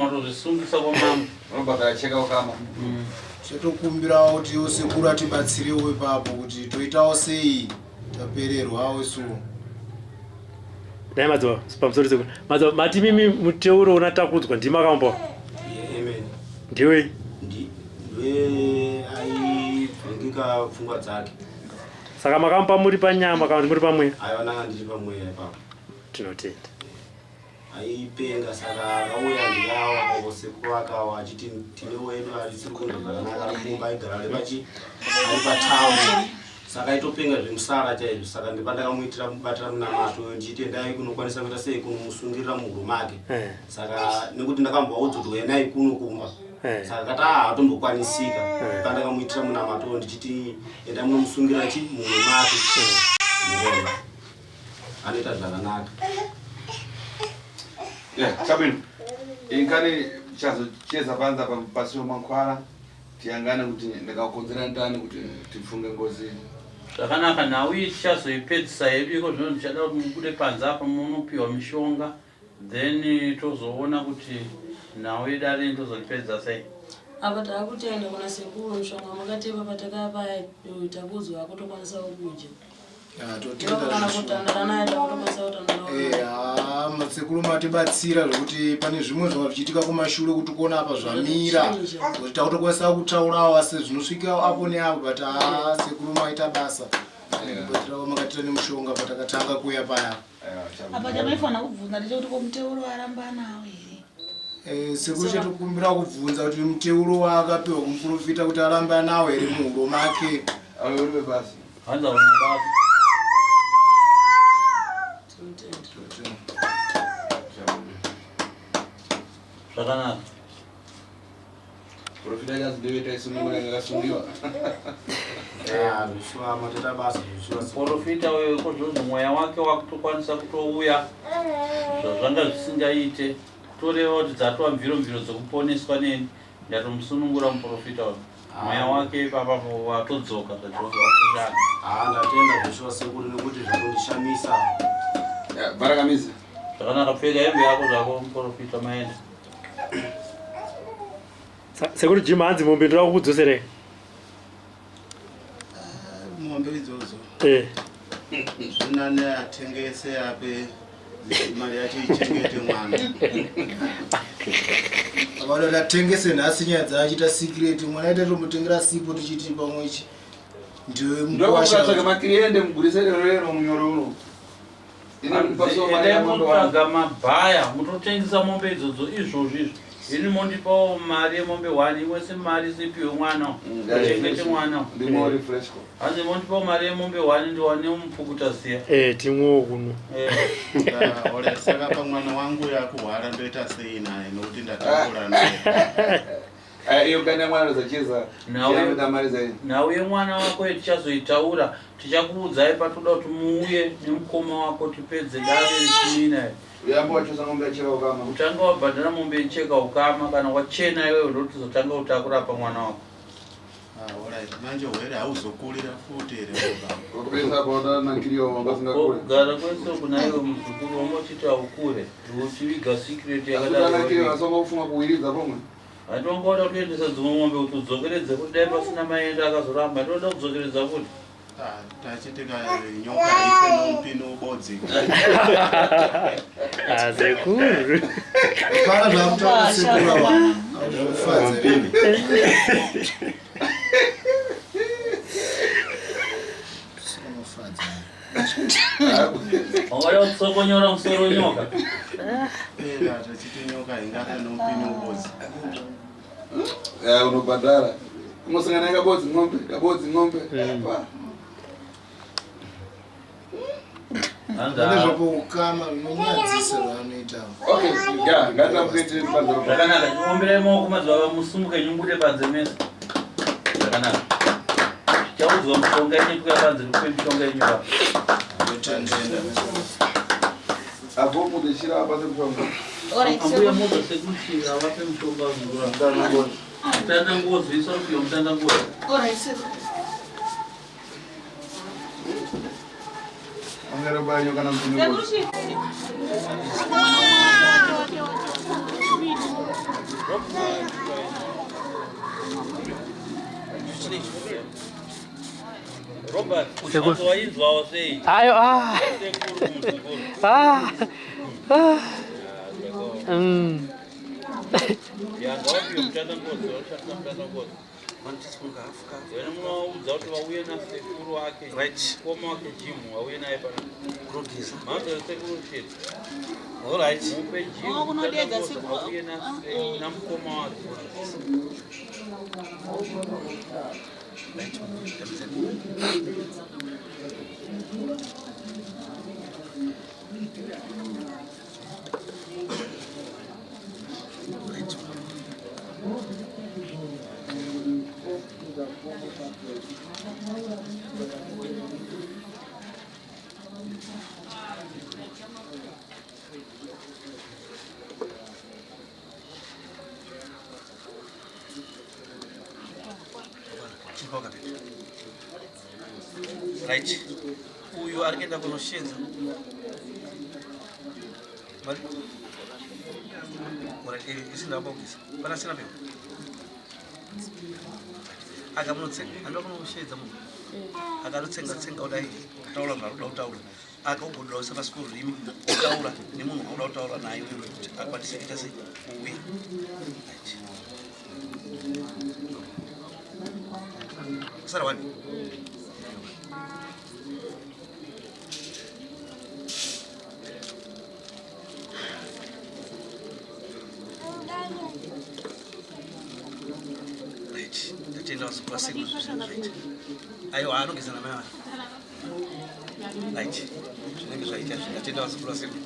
Unotozvisungisa kwamambo. Unobakacheka ukama. Chatokumbirawo kuti yosekuru atibatsirewo ipapo kuti toitawo sei tapererwawo isuwo. Dai madzo pamusoro sekuru. Madzo mati mimi muteuro unatakudzwa ndimakambo. Amen. Ndiwe aivhengika pfungwa dzake. Saka makampa muri panyama kana muri pamwe? Aiona ndiri pamwe ipapo. Tinotenda. Aipenga saka akauya ndikawa kosekuru akawa achiti tine wedu arisiri kundogara kumba aigara ari patown. Saka itopenga zvimusara chaizvo saka ndipandakamuitira mubatira munamato ndichitendai kunokwanisa kuita sei kunomusungirira muhuro make. Saka nekuti ndakamboudzwa kuti uendai kuno kumba. Saka kati hatombokwanisika pandakamuitira munamato ndichiti endai munomusungira muhuro make. Anoita zvakanaka. Chabwino. Ingani chazocheza panza pasi Mankhwala tiangane kuti ndakakonzera ndani kuti tifunge ngozi. Zvakanaka nawe tichazoipedzisa yedu iko zvino ndichada kuti mubude panze apa munopiwa mishonga then tozoona kuti nawe dare tozopedza sei. Apa taakutaenda kuna sekuru mishonga makatepa patakapa takudzwa akutokwanisa kudya. Masekuru matibatsira zvokuti pane zvimwe zvazvichitika kumashure kuti kuona apa zvamira kuti takutokwanisa kutaurawo asi zvinosvika apo neapo but sekuru maita basa kubatsirawo makatira nemushonga patakatanga kuya paya. Apa tamaifana kubvunza ndechekuti komuteuro aramba nawo here. Sekuru chatokumbira kubvunza kuti muteuro waakapiwa kumuprofita kuti aramba nawo here muhuro make. Auriwe basi. Hanza unobasa. Zvakanaka. Profita yazideita isunungura yakasungiwa. Zvishwa matata basa zvishwa. Profita wewe kozvonzi mweya wake wakutokwanisa kutouya zvanga zvisingaite toreva kuti dzatova mviro dzekuponeswa neni ndatomusunungura muprofita wewe mweya wake ipapapo watodzoka zvachozvakushanda. Ndatenda zvishwa sekuru nekuti zvinondishamisa. Barakamizi. Zvakanaka pfeka hembe yako zvako muprofita maenda. Sekuru Jim hanzi mombe ndira kukudzoserei. Mombe idzodzo. Zvinane atengese ape mari yacho ichengete mwana. Abantu atengese nhasi nyaya dzaachita secret mwana ita tomutengera sipo tichiti pamwe ichi. Ndiwe mukwasha. Ndokutsvaka makliende mugurisere rero munyoro uno. Ende mutsvaga mabhaya mutotengesa mombe idzodzo izvozvo izvo. ini mondipawo mari yemombe 1 imwe semari sipiwe mwana chengete mwana ndimo refresh ko hanzi mondipawo mari yemombe 1 ndiwane mupfukuta ziya timwo kuno ole saka pa mwana wangu yakuhwara ndoita sei naye nokuti ndatakura naye iyo kana mwana zacheza nawe ndamari zai nawe mwana wako tichazoitaura tichakuudzai patoda kuti muuye nemukoma wako tipedze dare rechimina uyambo wachosa ngombe acheka ukama utanga wabhadhara mombe icheka ukama kana wachena iwewe ndotizotanga utakura pa mwana wako alright manje were hauzokurira futi ere ukupesa boda nankiriyo wangasingakure gara kwese kuna iwe muzukuru wamotiti aukure uchiviga secret yakadaro nankiriyo asonga kufunga kuwiriza pomwe atongoda kuendesa dzimwe mombe kuti udzokeredze kuti dai pasina maenda akazoramba ndoda kudzokeredza kuti tachitika nyoka ife nompini ubodzi sekuru kana zvakutaura sekuru ava auzofadza rini ungada kutsokonyora musoro nyoka tachiti nyoka ingafe nompini ubodzi unobhadhara unosangana kabodzi ng'ombe nezvapo ukama nonyadzisa vanoita okay ngatakuitire panzoro zvakanaka chiomberai maoko madzibaba musumuke nyungude panze mesa zvakanaka tichaudzwa mishonga inetwa panze rikupe mishonga yenyuka ndotandenda avo mudeshira apase mushonga ambuya moza sekuti avape mushonga mutandangozi isarupiwa mutandangozi angerobanyo kana mpini Robert, wainzwawo sei? ayo yanga wapiwa mutandangozi washandisa mutandangozi wena munoudza kuti vauye nasekuru wake mukoma wake jimu vauye naye pana mazo sekuru chete mupe jimu mutandangozi vauye namukoma wake right uyu ari kuenda kunoshedza mari isina bogisa pana sina pepo akamunotsenga anda kunoshedza munhu akanotsenga udai kutaura maruda kutaura akaugodola usapa sikuru rimi kutaura nemunhu wauda kutaura naye kuti akwanise kuita sei uye sara wani ayo anogezana mai right zvinenge zvaita zvingatenda vasukuru vasiku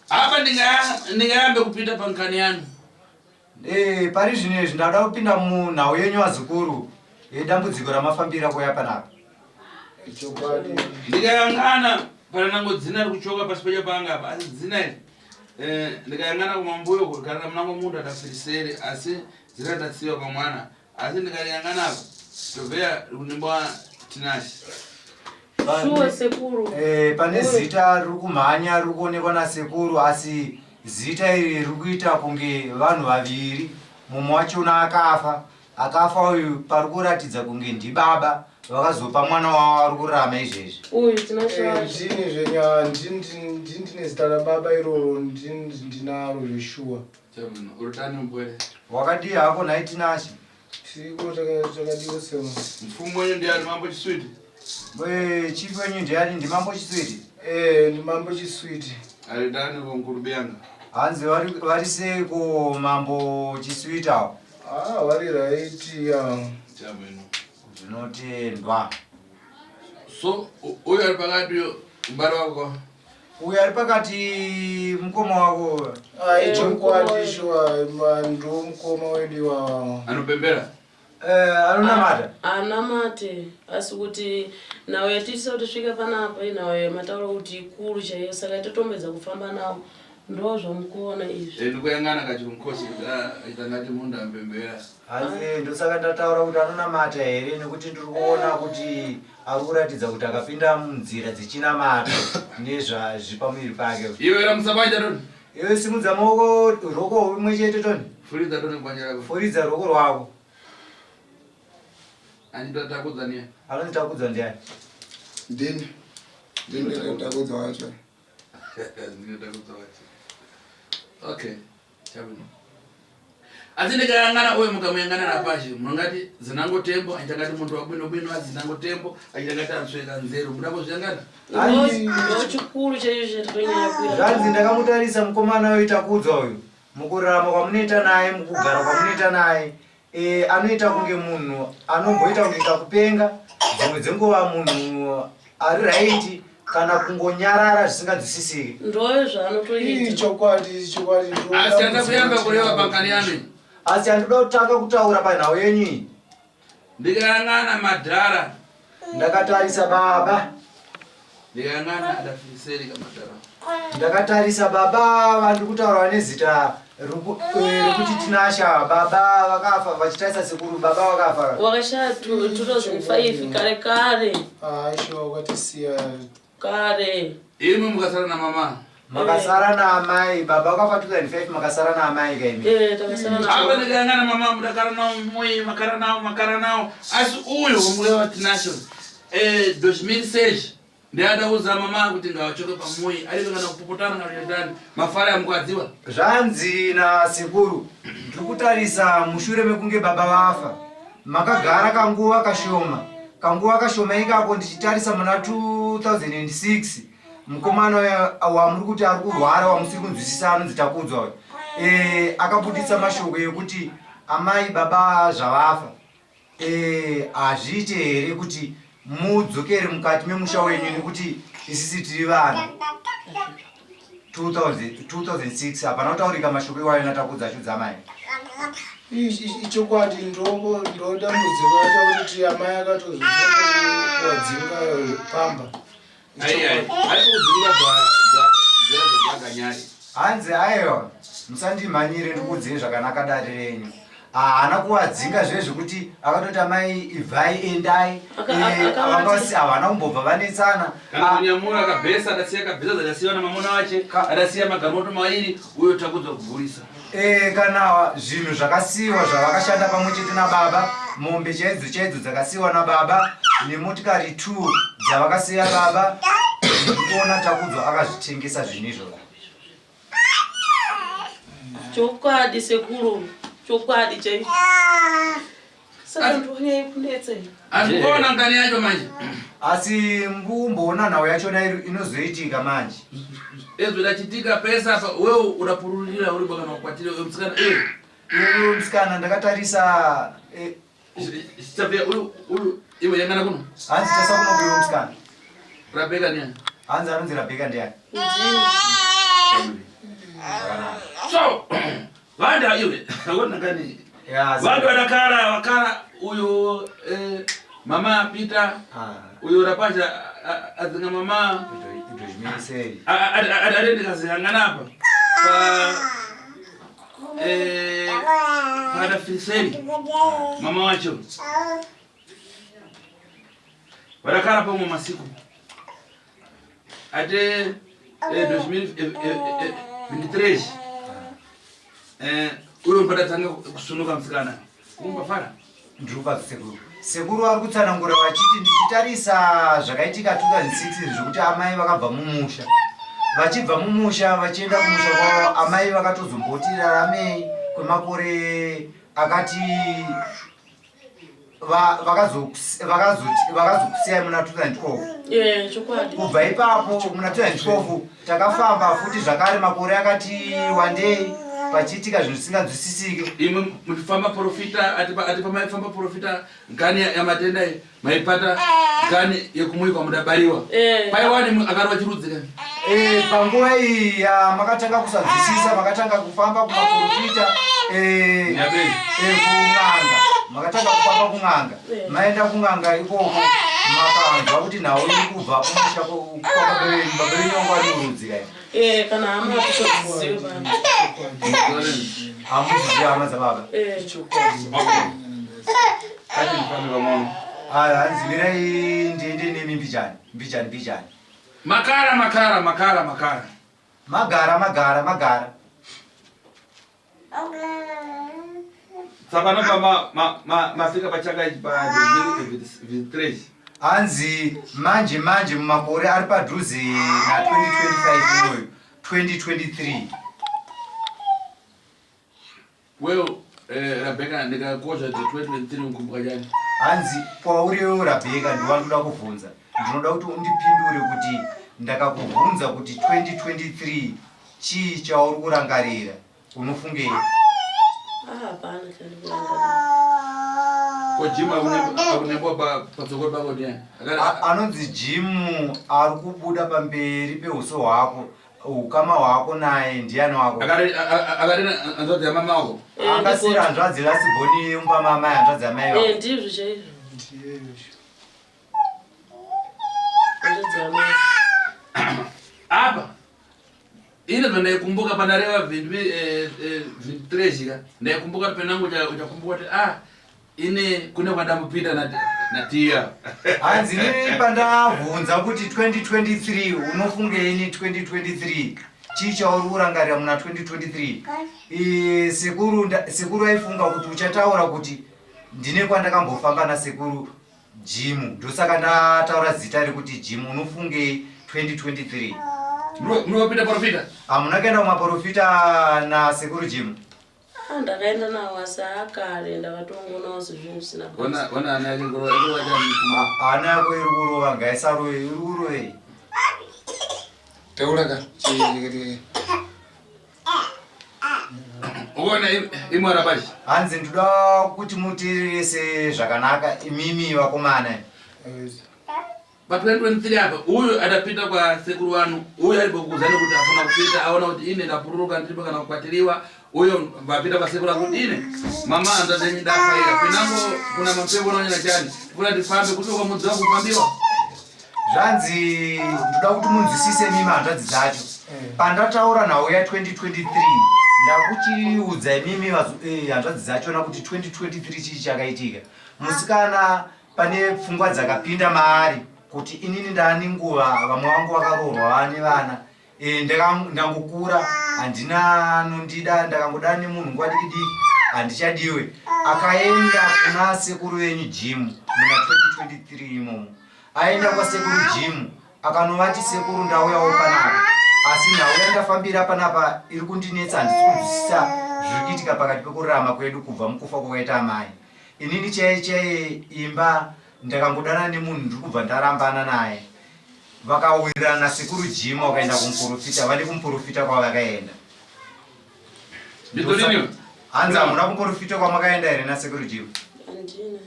apa ndingayambe kupinda pankani yanu pari zvinezvi ndada kupinda munhau yenyu vazukuru yedambudziko ramafambira kuya panapa ndikayang'ana pana nango dzina rikuchoka pasi pecha panga apa asi dzina iri ndikayang'ana kumambuyo kana munango mundu atafirisere asi dzina tatsiwa kwa mwana asi ndikayang'ana apa tobveya rikunimba tinashi pane zita riri kumhanya riri kuonekwa nasekuru asi zita iri riri kuita kunge vanhu vaviri mumwe wachona akafa akafa uyu pari kuratidza kunge ndibaba vakazopa mwana wavo ari kurarama izvezvi. Uyu tinashaasha. Ndini zvenya ndine zita rababa iroro ndinaro Joshua. Chabwino urutani mbwere. Wakadi hako naiti nashi. Tiko takadiwo sema. Mfumo wenyu ndiani Mambo Chiswiti? Chief wenyu ndiani ndi Mambo Chiswiti? Ndi Mambo Chiswiti. Ali ndani kwa Nkurubianga? Hanzi vari seko Mambo Chiswiti awo? Vari right ya. Chabwino. Zvinotendwa. So uyu ari pakati mbari wako? Uyu ari pakati mukoma wako? Ichokwatishwa ndo mukoma wedu wa. Anopembera? Anonamata? Anamate. Asi kuti nawe yatisa kuti svika panapa nawe mataura kuti ikuru chaiyo saka itotombedza kufamba nawo. Ndo zvamukuona izvi. Ndikuyangana kachirumkosi kuti itangati munhu ambembera. Hanzi ndosaka ndataura kuti anonamata here nekuti ndiri kuona kuti ari kuratidza kuti akapinda munzira dzechinamata nezvazvipamuviri pake. Iwe ramusabanja Toni? Iwe simudza maoko roko rimwe chete Toni. Furidza Toni banja rako. Furidza roko rwako. Anditotakudza niye? Anonditakudza ndiani? Ndini ndinotakudza wacho. Ndinotakudza wacho. Okay, chabwino. Asi ndikayangana uyu mukamuyangana napashi munongati zinangotembo achakati muntu wabwino azinangotembo achakati answeka nzeru mudambozviyangana? Ndo chikuru chaizvo chatitonyanya kuita. Zvanzi ndakamutarisa mukomana weitakudzwa uyu mukurarama kwamunoita naye mukugara kwamunoita naye anoita kunge munhu anomboita kunge kakupenga dzimwe dzenguva munhu ari raiti kana kungonyarara zvisingadzwisisiki. Ndoyo zvaanotoita. Chokwadi asi andakuyamba kureva pangani yami. Asi andinoda kutanga kutaura panhau yenyu iyi. Ndikayang'ana madhara. Ndakatarisa baba. Ndikayang'ana adafiriseri kamadhara. Ndakatarisa baba vandiri kutaura nezita rekuti tinasha baba vakafa vachitarisa sekuru baba vakafa. Wakashaya 2005 kare. Sure wakatisiya kare. Imi mukasara na mama? Makasara na amai, baba wakafa 2005 makasara na amai kaimi. Takasara na. Hapa nikayang'ana mama mudakara nao mwe makara nao. Asi uyo mwewa tinasho. 2006 ndiyadauza mama kuti ngawachoke pamwe alivengana kupopotana ngalitani mafara ya mkwadziwa. Zvanzi na sekuru ndiri kutarisa mushure mekunge baba vafa. Makagara kanguva kashoma ikako ndichitarisa muna 2006 mukomana wamuri kuti ari kurwara wamusiri kunzwisisa anonzitakudzwa akabudisa mashoko ekuti amai baba zvavafa hazviite here kuti mudzokere mukati memusha wenyu nekuti isisi tiri vana 2006 hapana kutaurika mashoko iwayo natakudza achiudzamai. Ichokwadi ndodambudziko racho kuti amai akatozvikuwadzinga pamba. Hanzi aiwa musandimhanyire ndikudzei zvakanaka dare renyu. Haana kuwadzinga zvezvekuti akatoti amai ibvai endai havana kumbobva vanetsana. Kana kunyamura akabhesa adasiya kabhesa dzadasiyiwa namamona wache adasiya magamoto maviri uyo takudzwa kugurisa. Kana zvinhu zvakasiyiwa zvavakashanda pamwe chete nababa, mombe chaidzo dzakasiyiwa nababa nemotikari 2 dzavakasiya baba, ndikuona takudzwa akazvitengesa zvinhu izvozvo. Chokwadi sekuru, chokwadi chai. Saka ndonyai kunetse. Andikuona ngani yacho manje. Asi mbumboona nhau yachona inozoitika manje. Ezvo dachitika pesa apa wewe unapururira uri baka makwatire wewe msikana wewe msikana ndakatarisa Sitavia ulu iwe yangana kuno. Hanzi tasa kuno kuyo msikana. Rabeka ni. Hanzi anonzi Rabeka ndiani? So, wanda iwe. Ngona ngani? Wanda wakara uyo mama Peter. Uyo rapaja azinga mama adende kazihangana hapa pada fiseri mama wacho wadakara pamoja masiku ade 2023 uyo mpata tanga kusunuka msikana Umbafana? Ndrupa sekuru. Sekuru ari kutsanangura vachiti ndichitarisa zvakaitika 2006 zvokuti amai vakabva mumusha. Vachibva mumusha vachienda kumusha kwavo amai vakatozomboti raramei kwemakore akati vakazokusiyai muna 2012. Chokwadi. Kubva ipapo muna 2012 takafamba futi zvakare makore akati wandei pachiitika zvinhu zvisinganzwisisike. Imwe mutifamba profita atipa maifamba profita ngani ya matenda maipata ngani yekumuikwa mudabariwa. Paiwani akarwa chirudzika. Panguva iyi makatanga kusadzisisa makatanga kufamba kumaprofita kung'anga makatanga kufamba kung'anga maenda kung'anga ikoko makanzwa kuti nhau iri kubva kumusha baberenyongo ari kurudzika kana hama kushodziziva hamuziziva hama dzababa hanzi mirai ndiende nemi mbijani Makara. Magara. Saka napa mafika pachaka pa 2023. Hanzi manje mumakore ari padhuze na 2025 unoyo 2023. Wewe Rebecca ndikakozha 2023 ukumbuka jani? Hanzi pauriyo Rebecca ndiwandoda kuvunza. Ndinoda kuti undipindure kuti ndakakubvunza kuti 2023 chii chauri kurangarira unofungei? Hapana chandikurangarira. Ko Jim akunemba patsoko pako ndiani? Anonzi Jim ari kubuda pamberi pehuso hwako ukama hwako naye ndiani wako? Akari anzodzi yamama wako? Angasira hanzvadzi Lasiboni umba mamai hanzvadzi yamai wako? Ndizvo chaizvo. Apa ine ndo ndaikumbuka panareva 23 ndaikumbuka penangu uchakumbuka kuti ine kune kwandamupinda na Tia. Hanzi nini pandavunza kuti 2023 unofungeini 2023 chii chauri kurangarira muna 2023? Sekuru aifunga kuti uchataura kuti ndine kwandakambofamba nasekuru Jim, ndosaka ndataura zita rekuti Jim unofungei 2023. Munopinda profita? Hamuna kuenda kumaprofita na sekuru Jim? Ndakaenda nawo asakare ndakatongonawo zvinhu zvisina. Ona ana yake ngoro ana yako iri kurova ngaisaro iri kurove. Taura ka Uona imwara bashi. Hanzi ndoda kuti mutirese zvakanaka imimi vakomana. Pa 2023 apa uyu adapita kwa sekuru wanu uyu ari bokuzana kuti afuna kupita aona kuti ine ndapururuka ndipo kana kukwatiriwa uyo vapita kwa sekuru kuti ine mama andadenyi ndafaira pinango kuna mapepo naonyana chani kuna tifambe kuti ukamudzi wangu kupambiwa. Zvanzi ndoda kuti munzwisise mimi hanzvadzi dzacho. Pandataura nhau ya 2023 ndakuchiudza mimi hanzvadzi dzachona kuti 2023 chii chakaitika. Musikana pane pfungwa dzakapinda maari kuti inini ndani nguva vamwe vangu vakaroorwa vane vana ndangokura handina anondida ndakangoda nemunhu nguva diki handichadiwe. Akaenda kuna sekuru venyu Jim muna 2023 imomo aenda kwa sekuru Jim akanovati sekuru ndauyawo panapa asi nhau yandafambira panapa iri kundinetsa handisi kunzwisisa zviri kuitika pakati pekurarama kwedu kubva mukufa kwakaita amai. Inini chaiye imba ndakangodana nemunhu ndiri kubva ndarambana naye vakawirirana nasekuru Jim wakaenda kumuprofita vane kumuprofita kwavakaenda. Hanzi hamuna kumuprofita kwamakaenda here nasekuru Jim? Handina.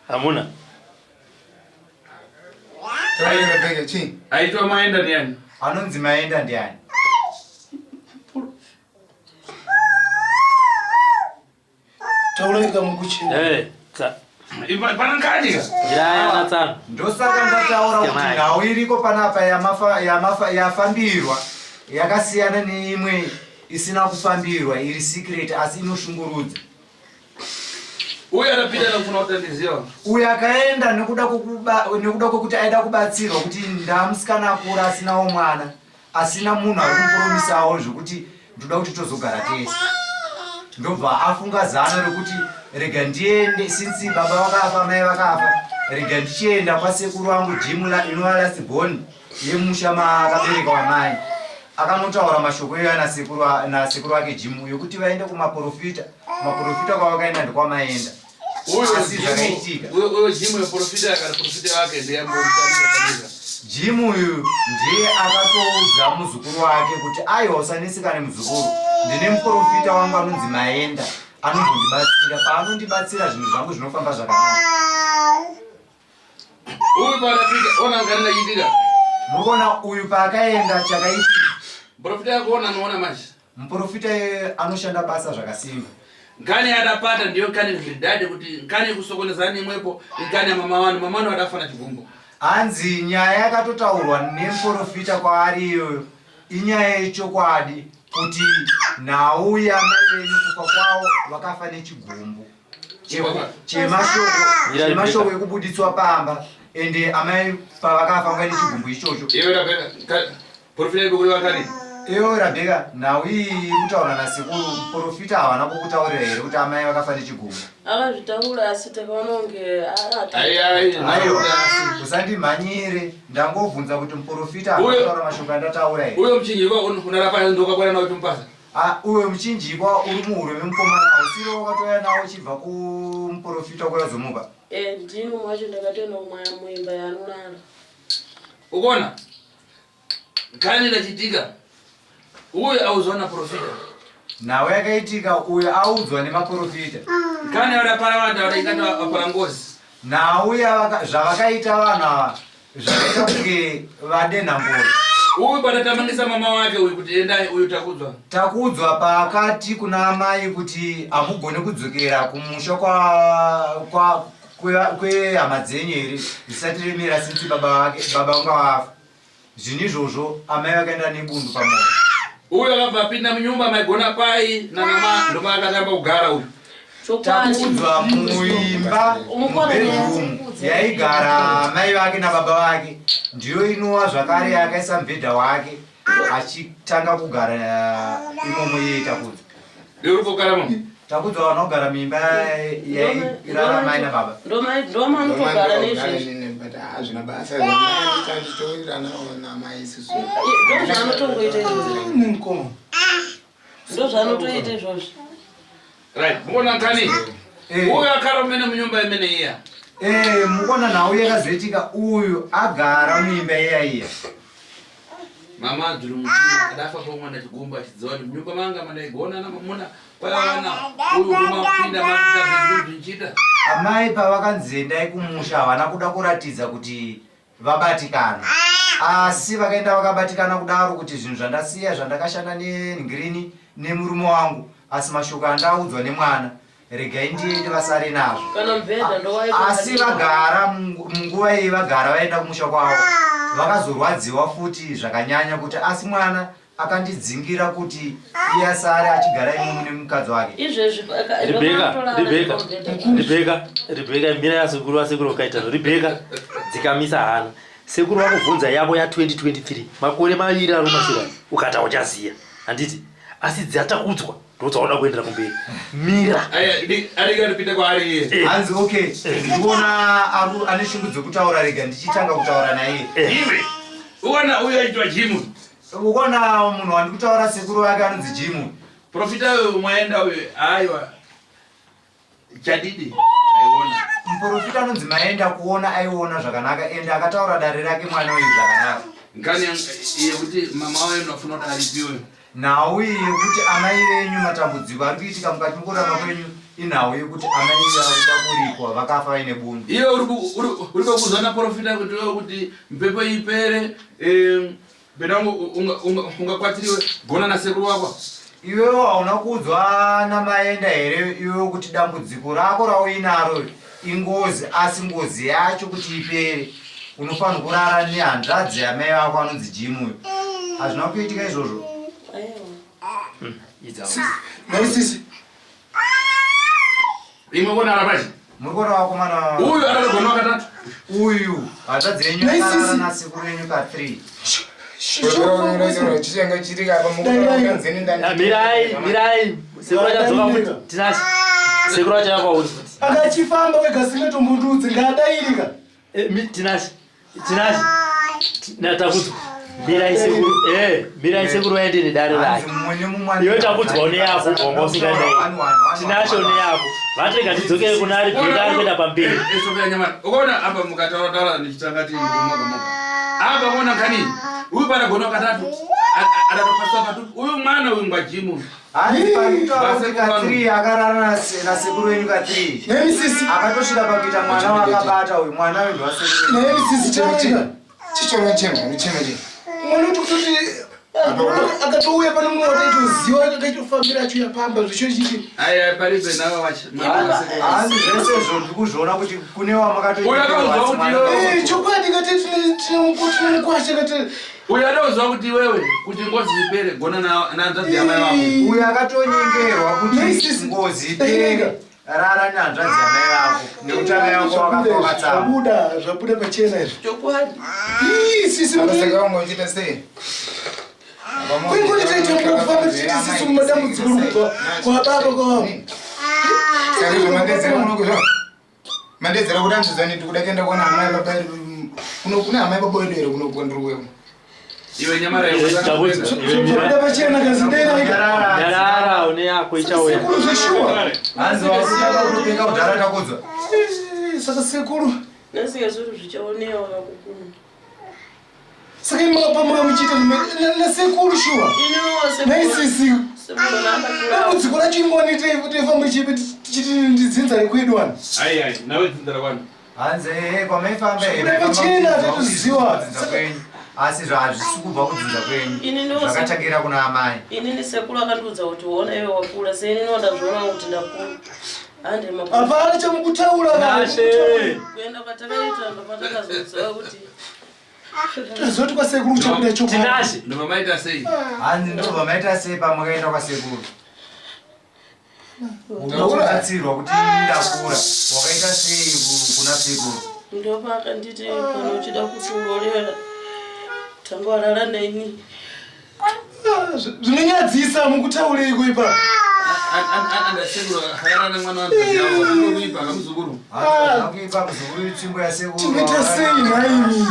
Hamuna? Aitwa maenda ndiani? Anonzi maenda ndiani? Taureka mukuchi. Panankanika. Jiraya tsana. Ndosaka ndataura kuti nhau iriko panapa yafambirwa yakasiyana neimwe isina kufambirwa iri secret asi inoshungurudza. Uyu anapita nakufuna kutandiziwa. Uyu akaenda nekuda kwekuti aida kubatsirwa kuti ndamusikana akura asinawo mwana asina munhu ari kumupromisawo zvokuti ndoda kuti tozogara tese. ndobva afunga zano rekuti rega ndiende since baba vakafa mai vakafa rega ndichienda kwasekuru wangu Jim inova last born yemusha makabereka wamai. Akanotaura mashoko iyoyo nasekuru wake Jim yokuti vaende kumaprofita kwavakaenda ndokwamaenda. Asi zvakaitika uyo Jim yeprofita akati wake ndeyambomutaniza Jim uyu ndiye akatoudza muzukuru wake kuti aiwa usaneseka nemuzukuru, ndine muprofita wangu anonzi Maenda anozondibatsira, paanondibatsira zvinhu zvangu zvinofamba zvakanaka. uyu paakapika ona ngarina yitika murikuona uyu paakaenda chakaitika. muprofita yakuona anoona manje muprofita anoshanda basa zvakasimba. nkani adapata ndiyo nkani Refridad kuti nkani kusokonezani imwepo nkani ya mama wanu adafana chigumbo. Hanzi nyaya yakatotaurwa nemuprofita kwaari iyoyo inyaya yechokwadi kuti nauya mai venyu kufa kwavo vakafa nechigumbu chemashoko ekubuditswa pamba ende amai pavakafa vanga nechigumbu ichocho. Iyo Rabeka now iyi kutaura nasekuru muprofita havana kukutaurira here kuti amai vakafa nechigumbu? Akazvitaura asi takaononge usandimhanyire ndangovhunza kuti muprofita akataura mashoko andataura here. uyo muchinjikwa unarapa ndokakwana nawo chimpasa uyo muchinjikwa uri muhuro memukomana usiro wakatoya nawo chibva kumuprofita kwazomupa. ndini mwacho ndakatenda kumwaya muimba yanorara. ukona nkani ndachitika uyo audzwa naprofita nawe yakaitika uyo audzwa nemaprofita. nkani vadapara vanhu vadaikata vapara ngozi nauya zvavakaita vanhu ava zvakaita kunge vadenhambori. uyu padatamangisa mama wake uyu kuti endai uyu takudzwa paakati kuna amai kuti hamugone kudzokera kumusha kwehama dzenyu here zvisati remera since baba vanga vafa. Zvinhu izvozvo amai vakaenda nebundu pamoyo. uyu akabva apinda munyumba maigona pai namama ndomaakatamba kugara uyu. takudzwa muimba mubedroom yaigara mai vake nababa vake ndiyo inova zvakare yakaisa mubhedha wake achitanga kugara imomo iye takudzwa. takudzwa vanogara muimba yairara mai nababa. ndomanotogara nezvezvi ndozvanotoita izvozvo. Right, mbona nkani uyu akara mene munyumba yemene iya mukona nhau yakazoitika uyu agara muimba iya mama dzuri mutima adafa pomwana chigumbu achidziwa kuti munyumba manga mandaigona namamuna payavana uyu kumapinda makabenzvinchita. amai pavakanzi endai kumusha havana kuda kuratidza kuti vabatikana, asi vakaenda vakabatikana kudaro kuti zvinhu zvandasiya zvandakashanda nengirini nemurume wangu asi mashoko andaudzwa nemwana regai ndiende vasare nazvo. Asi vagara munguva iyi vagara vaenda kumusha kwavo vakazorwadziwa futi zvakanyanya kuti asi mwana akandidzingira kuti iye asare achigara imomo nemukadzi wake. Rebeka mira yasekuru vasekuru vakaitano Rebeka dzikamisa hana sekuru vakubvunza yavo ya 2023 makore maviri ari mumashure ukata uchaziya handiti asi dzatakudzwa ndodzaona kuendera kumberi mira arikanipinda kwaari hanzi okay ndikuona ane shungu dzokutaura rega ndichitanga kutaura naye. uona uyo aitwa Jim ukona munhu wandi kutaura sekuru wake anonzi Jim. Profita uyo mwaenda uyo aiwa chadidi aiona muprofita anonzi Maenda kuona aiona zvakanaka ende akataura dare rake mwana uyu zvakanaka. nkani yekuti mama wenu afuna kuti alipiwe nhau yekuti amai venyu matambudziko ari kuitika mukati mukurarama kwenyu inhau yekuti amai vakuda kuripwa vakafa vaine bundu. iye uri kukuzwa naprofita kuti wewe kuti mpepo ipere penangu ungakwatiriwe gona nasekuru wako. iwewo hauna kuudzwa naMaenda here iwewo kuti dambudziko rako rauinaro ingozi asi ngozi yacho kuti ipere unofanira kurara nehanzvadzi yamai vako anonzi Jim uyo. hazvina kuitika izvozvo. Naisisi. imwe kona arapachi muri kuona vakomana uyu aragona wakatatu uyu hanzvadzi yenyu akarara nasekuru yenyu ka3. mirai sekuru achadzoka futi tinasi sekuru achayakwa uri futi akachifamba wega singatombundudzi ngadairika tinasi natakudzwa mirai sekuru vaende nedare rake iwe takudzwa une yako bonga usingadai tinasho neyako vatirega tidzokere kuna ari bheka ari kuenda pamberi ukaona apa mukataura nichitanga ti moga apa kuona kani uyu pana gona katatu adatopasa patu uyu mwana uyu ngwajimu akarara na sekuru wenyu ka3 akatosvika pakuita mwana wakabata uyu mwana uyu akatouya pane mumwe wataitoziva akaitofambira achiuya pamba zvichochiti paribe navo hanzi zvesezvo ndikuzviona kuti kune wamakatochokwadi kati tinemukwasha kati uyu adauziva kuti iwewe kuti ngozi ipere gona nanzvadzi yamai wako uyu akatonyengerwa kuti ngozi ipere rara nanzvadzi yamai vako nekuti amai vako wakafakatsaabuda zvabuda pachena izvo chokwadi sisikaongochita sei kwengonichaitambura sisi mumadambudziko kubva kwababa kwavo mandedzera kuti anzvizani tikuda kuenda kuona amai baba kuna amai baba wedu here kunokwandiriwewo iwe nyamara zvabuda pachena kazinyarara une yako ichauya hanzi wakutaka kutopenga kudhara takudzwa saka sekuru nasika zviri zvichaonewa vakukunu saka imakapamuka muchiita nasekuru shuwa naisisi dambudziko racho imboonitei kuti ifamba tichiti ndidzinza rekwedu wani nawe dzinza rakwani hanzi kwamaifamba pachena tatoziva asi zvazvisi kubva kudzinza kwenyu zvakatangira kuna amai inini sekuru akandiudza kuti ona iwe wakura sei ninoda zviona kuti ndakura hapana chamukutaura kuenda kwatakaita ndopatakazoziva kuti zoti kwasekuru chabuda chokwadi ndopamaita sei hanzi ndopamaita sei pamwakaenda kwasekuru unokurudzirwa kuti ndakura wakaita sei kuna sekuru ndopa akanditi kana uchida kuti urorera tangwarara neni zvinonyadzisa mukutaurei ipa tinoita sei naimi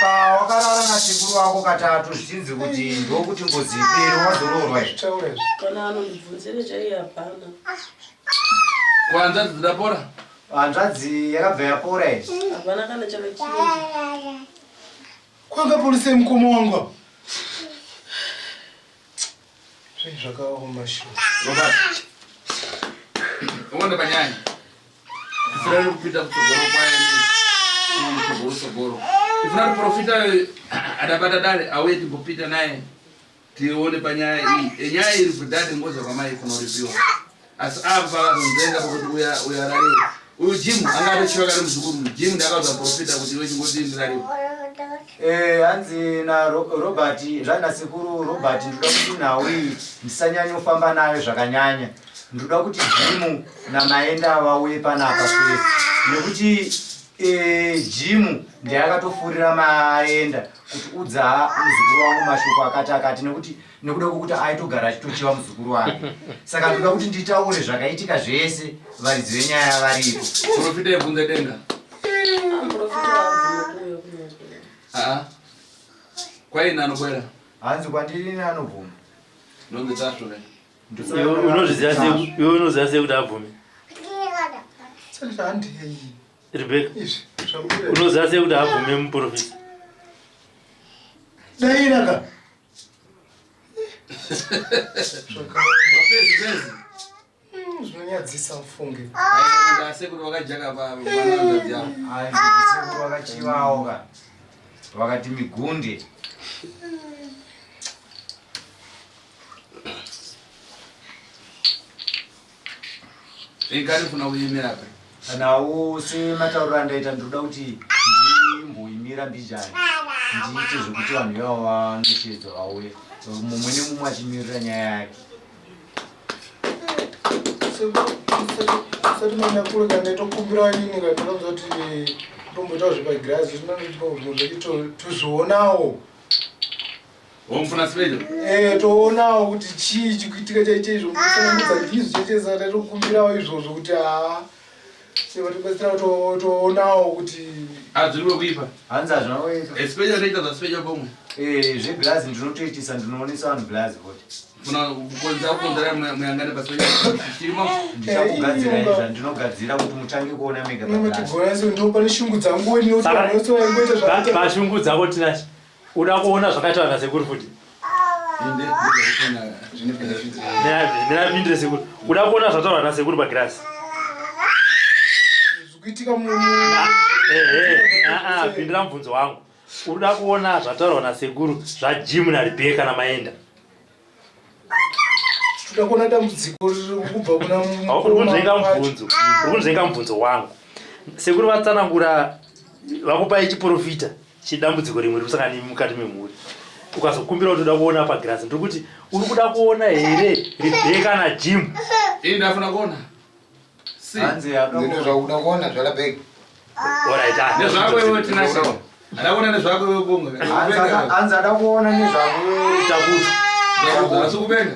pawakarara nasekuru wako katatu zvichinzi kuti ndokuti ngozi ipere wazororwa kana anondibvunzire chai hapana kuhanzvadzi dzidapora hanzvadzi yakabva yapora izvi hapana kana chakachiita kwanga polisei mukoma wangu zvakaoma uone panyaya tifuna kupita kutsogoro kwaye tifuna kuprofita adabata dare auye timbopita naye tione panyaya iyi enyaya iri kudhadhe ngoza kwamai kunoripiwa asi apa pakazonzenga pakuti uyarariwe uyu jimu anga atochiva kari muzukuru jimu ndakauza profita kuti iwe chingodindirariwe hanzi naRobert zvanasekuru Robert ndoda kuti nawe ndisanyanya kufamba nayo zvakanyanya ndoda kuti jimu namaenda vauye panapa kwese nekuti jimu ndeyakatofurira maenda kuti udza muzukuru wangu mashoko akati nekuti nekuda kwokuti aitogara achitochiva muzukuru wake saka ndoda kuti nditaure zvakaitika zvese varidzi venyaya varipo profita yebvunze denga kwaini anobwera hanzi kwandiri anobvuma ndonge tashure unozviziva sei kuti abvume Rebecca unoziva sei kuti abvume muprofita dairaka zvinonyadzisa mufunge sekuru vakajaka sekuru vakachivawo ka vakati migunde ingarifuna kuyimira pe nawo sematauriro andaita ndoda kuti ndimboyimira mbijani ndiite zvokuti vanhu ivavo vanoshedzwa vauye mumwe nemumwe achimirira nyaya yake sati maenda kule kana tokumbira nini kana tokamza kuti tomboita zvepagirazi zvinonzi tozvionawo. Womfuna sipejo? Toonawo kuti chii chikuitika chaizvo musanamidza ndizvo chaizvo tokumbirawo izvozvo kuti sevatibatsira toonawo kuti adziriwe kuipa hanzi hazvinoita sipejo toita zvasipejo pomwe zvegirazi ndinotoitisa ndinoonesa vanhu girazi kuti kukonzera muyangane pasipejo chirimo ndichakugadzira izva ndinogadzira kuti mutange kuona mega pane shungu dzangu pashungu dzako tinashi uda kuona zvakaita vana sekuru futi ndinapindire sekuru uda kuona zvataura vana sekuru pagirasi kuitika pindira mubvunzo wangu uda kuona zvataurwa nasekuru zvajimu naRebeka namaenda toda kuona dambudziko kubva kunzvenga mubvunzo wangu. Sekuru vatsanangura vakupai chiprofita chidambudziko rimwe rikusangana mukati memhuri ukazokumbira kuti uda kuona pagirasi ndiri kuti uri kuda kuona here Rebeka najimu? Ini ndafuna kuona zvakuda kuona zvaRebeka. Nezvako iwe tinashe adakuona nezvako iwe bongo hanzi ada kuona nezvako takuti asi kupenga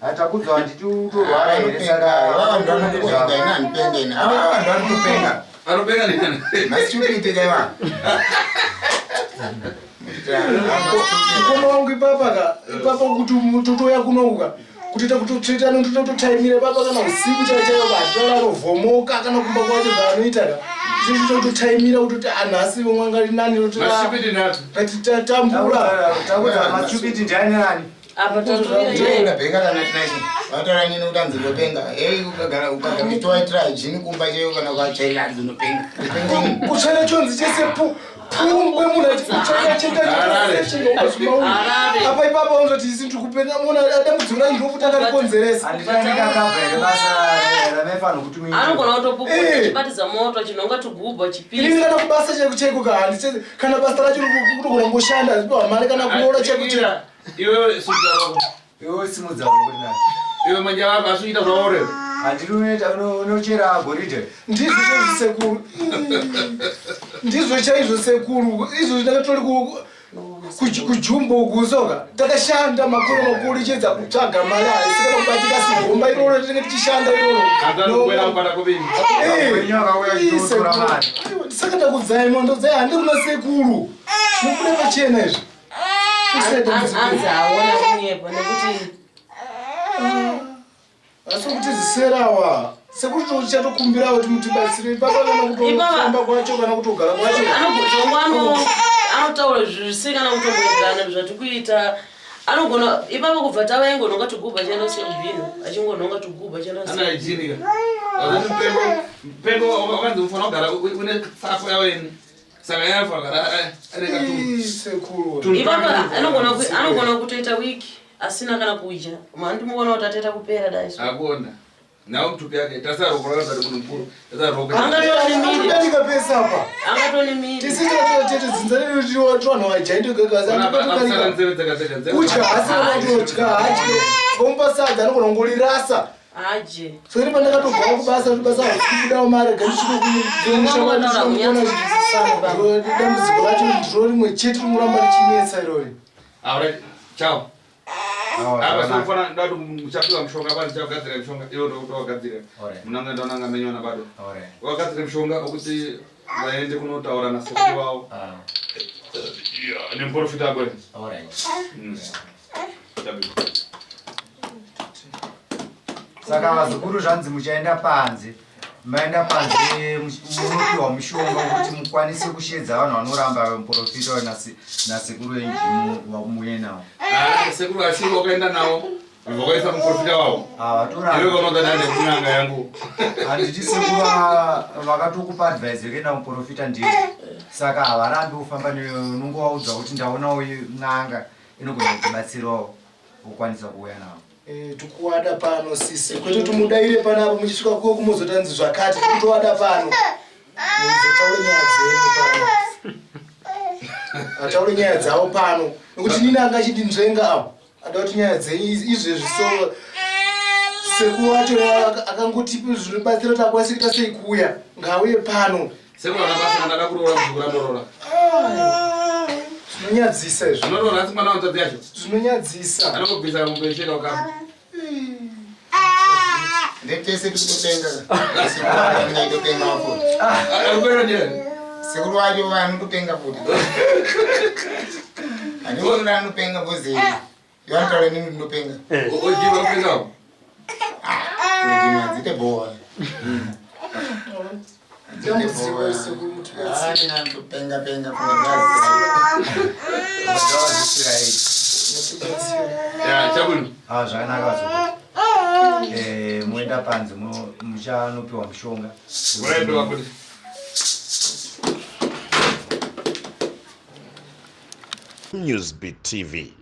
atakudzwa handiti utorwara here saka vanhu vanokupenga ina hanipenga ina vanhu vanokupenga anopenga nini masitupite chaiva mukoma wangu ipapa kuti mutotoya kunouka kutiita kutotsvetana tototaimira papa kana usiku chaichaiva vatararovhomoka kana kumba kwacho zvaanoitaka tototaimira kuti nhasi mwangari nani tatambura machupiti ndiani nani Rebeka kana tinashe vataura nini kuti anzi ndopenga ukagara uchitoaitira jini kumba chaiyo kana ukachaira anzi ndopenga kuchana chonzi chese pungwe munhu apa ipapa unzoti isi ndiri kupenga muna dambudziko rangu ndofuti akarikonzeresa anogona kutopupa chibatidza moto chinonga tugubha chipisa ini kana kubasa chaiko chaiko kana basa racho kutogona ngoshanda azipiwa mari kana kuroora chaiko chaiko iwe sudzaro iwe simudzaro kuti nani iwe manja wako asuita zvaoreva handinoita unochera goridhe ndizvo chaizvo sekuru ndizvo chaizvo sekuru izvo ndakatori kujumbo kusoka takashanda makuru ichedza kutsvaga mari aisikana kubatika sigomba iroro tinenge tichishanda iroro saka ndakudzai mondodzai handi kuna sekuru zvinobuda pachena izvi anzi aona kunyepa nekuti asi kuti ziserawa sekuti chatokumbirawo kuti mutibatsire papa kana kutofamba kwacho kana kutogara kwacho anotaura zvisikana kutomboenderana zvatikuita anogona ipapa kubva tavaingononga tugubha chaenda sekubhino achingononga tugubha chaendaanajinika mpengo wakanzi ufana kugara une tsako yaweni saka yafa ipapa anogona kutoita wiki asina kana kudya mandimuona kuti ateta kupera daiso akuona nawo mtupi yake tasarokola zati munhu mukuru angatonimira pesa apa angatonimira tisitotete dzinzariro tiwanhu vajaito kudya hasi anatodya hadye komupa sadza anogona kungolirasa aje sori pandakatogara kubasa basa kubudawo mari dambudziko racho ndiro rimwe chete rimoramba richinetsa irori chao abasofana ndadu muchapiwa mshonga bali chakagadzira mshonga iyo ndo kutogadzira munanga ndonanga menyona bado wakagadzira mshonga ukuthi vaende kunotaura na sekuru wao ni mprofita gwe saka vazukuru zvanzi muchaenda panze maenda panze munopiwa mushonga kuti mukwanise kushedza vanhu vanoramba muprofita nasekuru wenjimu wamuye nawo sekuru asiri wakaenda nawo vakaisa muprofita wavo iwe vanoda nane kunanga yangu handiti sekuru vakatokupa advice yekuenda muprofita ndiyo saka havarambi kufamba nongovaudza kuti ndaonawo n'anga inogona kutibatsirawo ukwanisa kuuya nawo tikuwada pano sisi kwete tumudaire panapo muchisvika kuko kumuzotanzi zvakati tikutowada pano muzotaure nyaya dzenyu pano ataure nyaya dzavo pano nekuti nini angachindinzvenga apo ada kuti nyaya dzenyu izvezvi sekuru wacho akangotipa zvinobatsira kuti akwanise kuita sei kuuya ngauye pano. Sekuru anabasa ndada kuroora muzukuru amoroora. Zvinonyadzisa izvo. Unoona asi mwana wanzodzi yacho. Zvinonyadzisa. Anongobvisa mumbesheka ukapa. Ndetese tukutenga. Sekuru angaitotenga futi. Akupera ndiani? Sekuru wacho anotopenga futi. Andinoona anopenga bhozi. Yantale nini ndopenga. Ojiwa penga. Ndima dzite boa. Penga Chabuni. Zvakanaka zvo. Muenda panze muchanopiwa mushonga. Unaenda wapi? Newsbeat TV.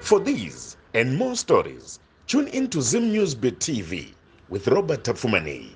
For these and more stories, tune into Zim Newsbeat TV with Robert Tafumani.